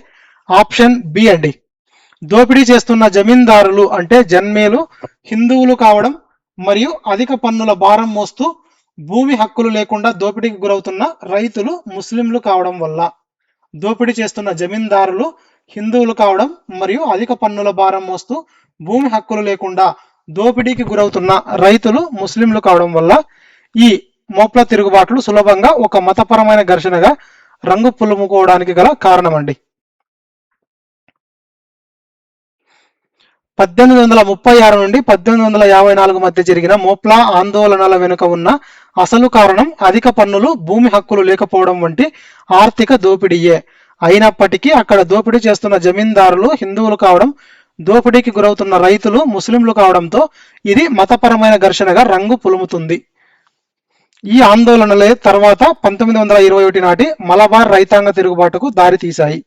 ఆప్షన్ బి అండి, దోపిడీ చేస్తున్న జమీందారులు అంటే జన్మేలు హిందువులు కావడం మరియు అధిక పన్నుల భారం మోస్తూ భూమి హక్కులు లేకుండా దోపిడీకి గురవుతున్న రైతులు ముస్లింలు కావడం వల్ల. దోపిడీ చేస్తున్న జమీందారులు హిందువులు కావడం మరియు అధిక పన్నుల భారం మోస్తూ భూమి హక్కులు లేకుండా దోపిడీకి గురవుతున్న రైతులు ముస్లింలు కావడం వల్ల ఈ మోప్లా తిరుగుబాట్లు సులభంగా ఒక మతపరమైన ఘర్షణగా రంగు పులుముకోవడానికి గల కారణం అండి. 1836 నుండి 1854 మధ్య జరిగిన మోప్లా ఆందోళనల వెనుక ఉన్న అసలు కారణం అధిక పన్నులు, భూమి హక్కులు లేకపోవడం వంటి ఆర్థిక దోపిడీయే. అయినప్పటికీ అక్కడ దోపిడీ చేస్తున్న జమీందారులు హిందువులు కావడం, దోపిడీకి గురవుతున్న రైతులు ముస్లింలు కావడంతో ఇది మతపరమైన ఘర్షణగా రంగు పులుముతుంది. ఈ ఆందోళనలే తర్వాత 1921 నాటి మలబార్ రైతాంగ తిరుగుబాటుకు దారితీశాయి.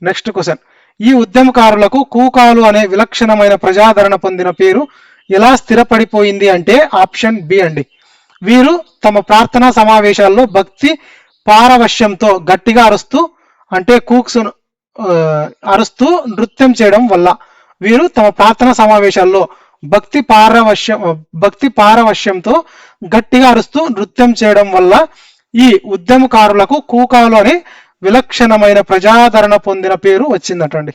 నెక్స్ట్ క్వశ్చన్, ఈ ఉద్యమకారులకు కూకాలు అనే విలక్షణమైన ప్రజాదరణ పొందిన పేరు ఎలా స్థిరపడిపోయింది అంటే ఆప్షన్ బి అండి, వీరు తమ ప్రార్థనా సమావేశాల్లో భక్తి పారవశ్యంతో గట్టిగా అరుస్తూ అంటే కూక్స్ ఆ, అరుస్తూ నృత్యం చేయడం వల్ల. వీరు తమ ప్రార్థనా సమావేశాల్లో భక్తి పారవశ్యం భక్తి పారవశ్యంతో గట్టిగా అరుస్తూ నృత్యం చేయడం వల్ల ఈ ఉద్యమకారులకు కూకాలు అనే విలక్షణమైన ప్రజాదరణ పొందిన పేరు వచ్చిందటండి.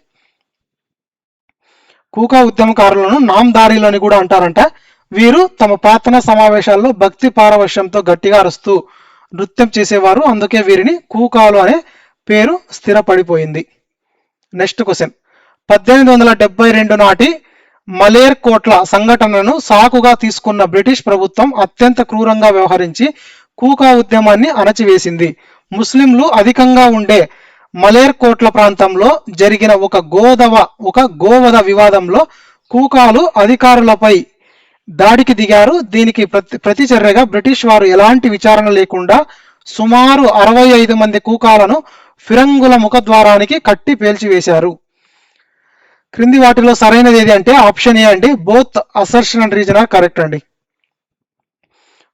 కూకా ఉద్యమకారులను నామ్దారీలు అని కూడా అంటారంట. వీరు తమ ప్రార్థనా సమావేశాల్లో భక్తి పారవశ్యంతో గట్టిగా అరుస్తూ నృత్యం చేసేవారు, అందుకే వీరిని కూకాలు అనే పేరు స్థిరపడిపోయింది. నెక్స్ట్ క్వశ్చన్, 1872 నాటి మలేర్ కోట్ల సంఘటనను సాకుగా తీసుకున్న బ్రిటిష్ ప్రభుత్వం అత్యంత క్రూరంగా వ్యవహరించి కూకా ఉద్యమాన్ని అణచివేసింది. ముస్లింలు అధికంగా ఉండే మలేర్ కోట్ల ప్రాంతంలో జరిగిన ఒక గోవధ వివాదంలో కూకాలు అధికారులపై దాడికి దిగారు. దీనికి ప్రతిచర్యగా బ్రిటిష్ వారు ఎలాంటి విచారణ లేకుండా సుమారు 65 మంది కూకాలను ఫిరంగుల ముఖద్వారానికి కట్టి పేల్చివేశారు. క్రింది వాటిలో సరైనది ఏది అంటే ఆప్షన్ ఏ అండి. Both assertion and reason are correct అండి.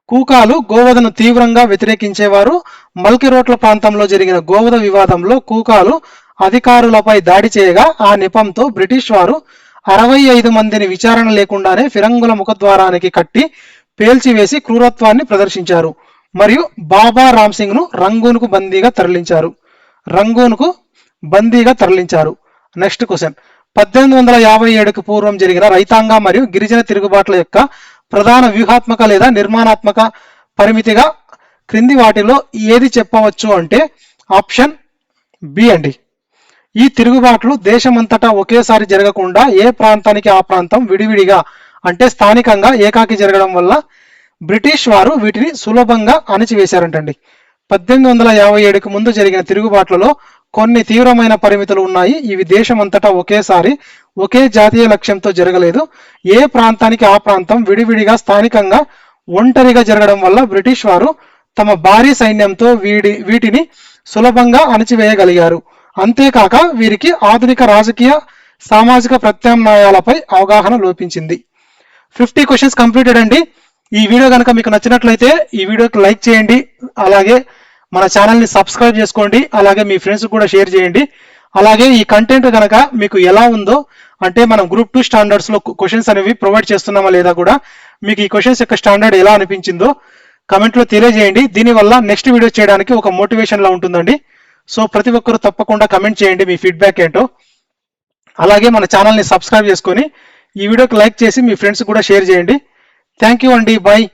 కూకాలు గోవధను తీవ్రంగా వ్యతిరేకించేవారు. మల్కిరోట్ల ప్రాంతంలో జరిగిన గోవధ వివాదంలో కూకాలు అధికారులపై దాడి చేయగా ఆ నెపంతో బ్రిటిష్ వారు 65 మందిని విచారణ లేకుండానే ఫిరంగుల ముఖద్వారానికి కట్టి పేల్చివేసి క్రూరత్వాన్ని ప్రదర్శించారు మరియు బాబా రామ్ సింగ్ ను రంగూన్కు బందీగా తరలించారు. నెక్స్ట్ క్వశ్చన్, 1857కు పూర్వం జరిగిన రైతాంగ మరియు గిరిజన తిరుగుబాట్ల యొక్క ప్రధాన వ్యూహాత్మక లేదా నిర్మాణాత్మక పరిమితిగా క్రింది వాటిలో ఏది చెప్పవచ్చు అంటే ఆప్షన్ బి అండి. ఈ తిరుగుబాట్లు దేశమంతటా ఒకేసారి జరగకుండా ఏ ప్రాంతానికి ఆ ప్రాంతం విడివిడిగా అంటే స్థానికంగా ఏకాకి జరగడం వల్ల బ్రిటిష్ వారు వీటిని సులభంగా అణచివేశారంటండి. 1857కు ముందు జరిగిన తిరుగుబాట్లలో కొన్ని తీవ్రమైన పరిమితులు ఉన్నాయి. ఇవి దేశమంతటా ఒకేసారి ఒకే జాతీయ లక్ష్యంతో జరగలేదు. ఏ ప్రాంతానికి ఆ ప్రాంతం విడివిడిగా స్థానికంగా ఒంటరిగా జరగడం వల్ల బ్రిటిష్ వారు తమ భారీ సైన్యంతో వీటిని సులభంగా అణచివేయగలిగారు. అంతేకాక వీరికి ఆధునిక రాజకీయ సామాజిక ప్రత్యామ్నాయాలపై అవగాహన లోపించింది. 50 క్వశ్చన్స్ కంప్లీటెడ్ అండి. ఈ వీడియో కనుక మీకు నచ్చినట్లయితే ఈ వీడియోకి లైక్ చేయండి, అలాగే మన ఛానల్ని సబ్స్క్రైబ్ చేసుకోండి, అలాగే మీ ఫ్రెండ్స్ కూడా షేర్ చేయండి. అలాగే ఈ కంటెంట్ కనుక మీకు ఎలా ఉందో అంటే మనం గ్రూప్ 2 స్టాండర్డ్స్లో క్వశ్చన్స్ అనేవి ప్రొవైడ్ చేస్తున్నామా లేదా కూడా మీకు ఈ క్వశ్చన్స్ యొక్క స్టాండర్డ్ ఎలా అనిపించిందో కమెంట్లో తెలియజేయండి. దీనివల్ల నెక్స్ట్ వీడియో చేయడానికి ఒక మోటివేషన్లా ఉంటుందండి. సో ప్రతి ఒక్కరూ తప్పకుండా కమెంట్ చేయండి మీ ఫీడ్బ్యాక్ ఏంటో. అలాగే మన ఛానల్ని సబ్స్క్రైబ్ చేసుకొని ఈ వీడియోకి లైక్ చేసి మీ ఫ్రెండ్స్ కూడా షేర్ చేయండి. థ్యాంక్ యూ అండి. బాయ్.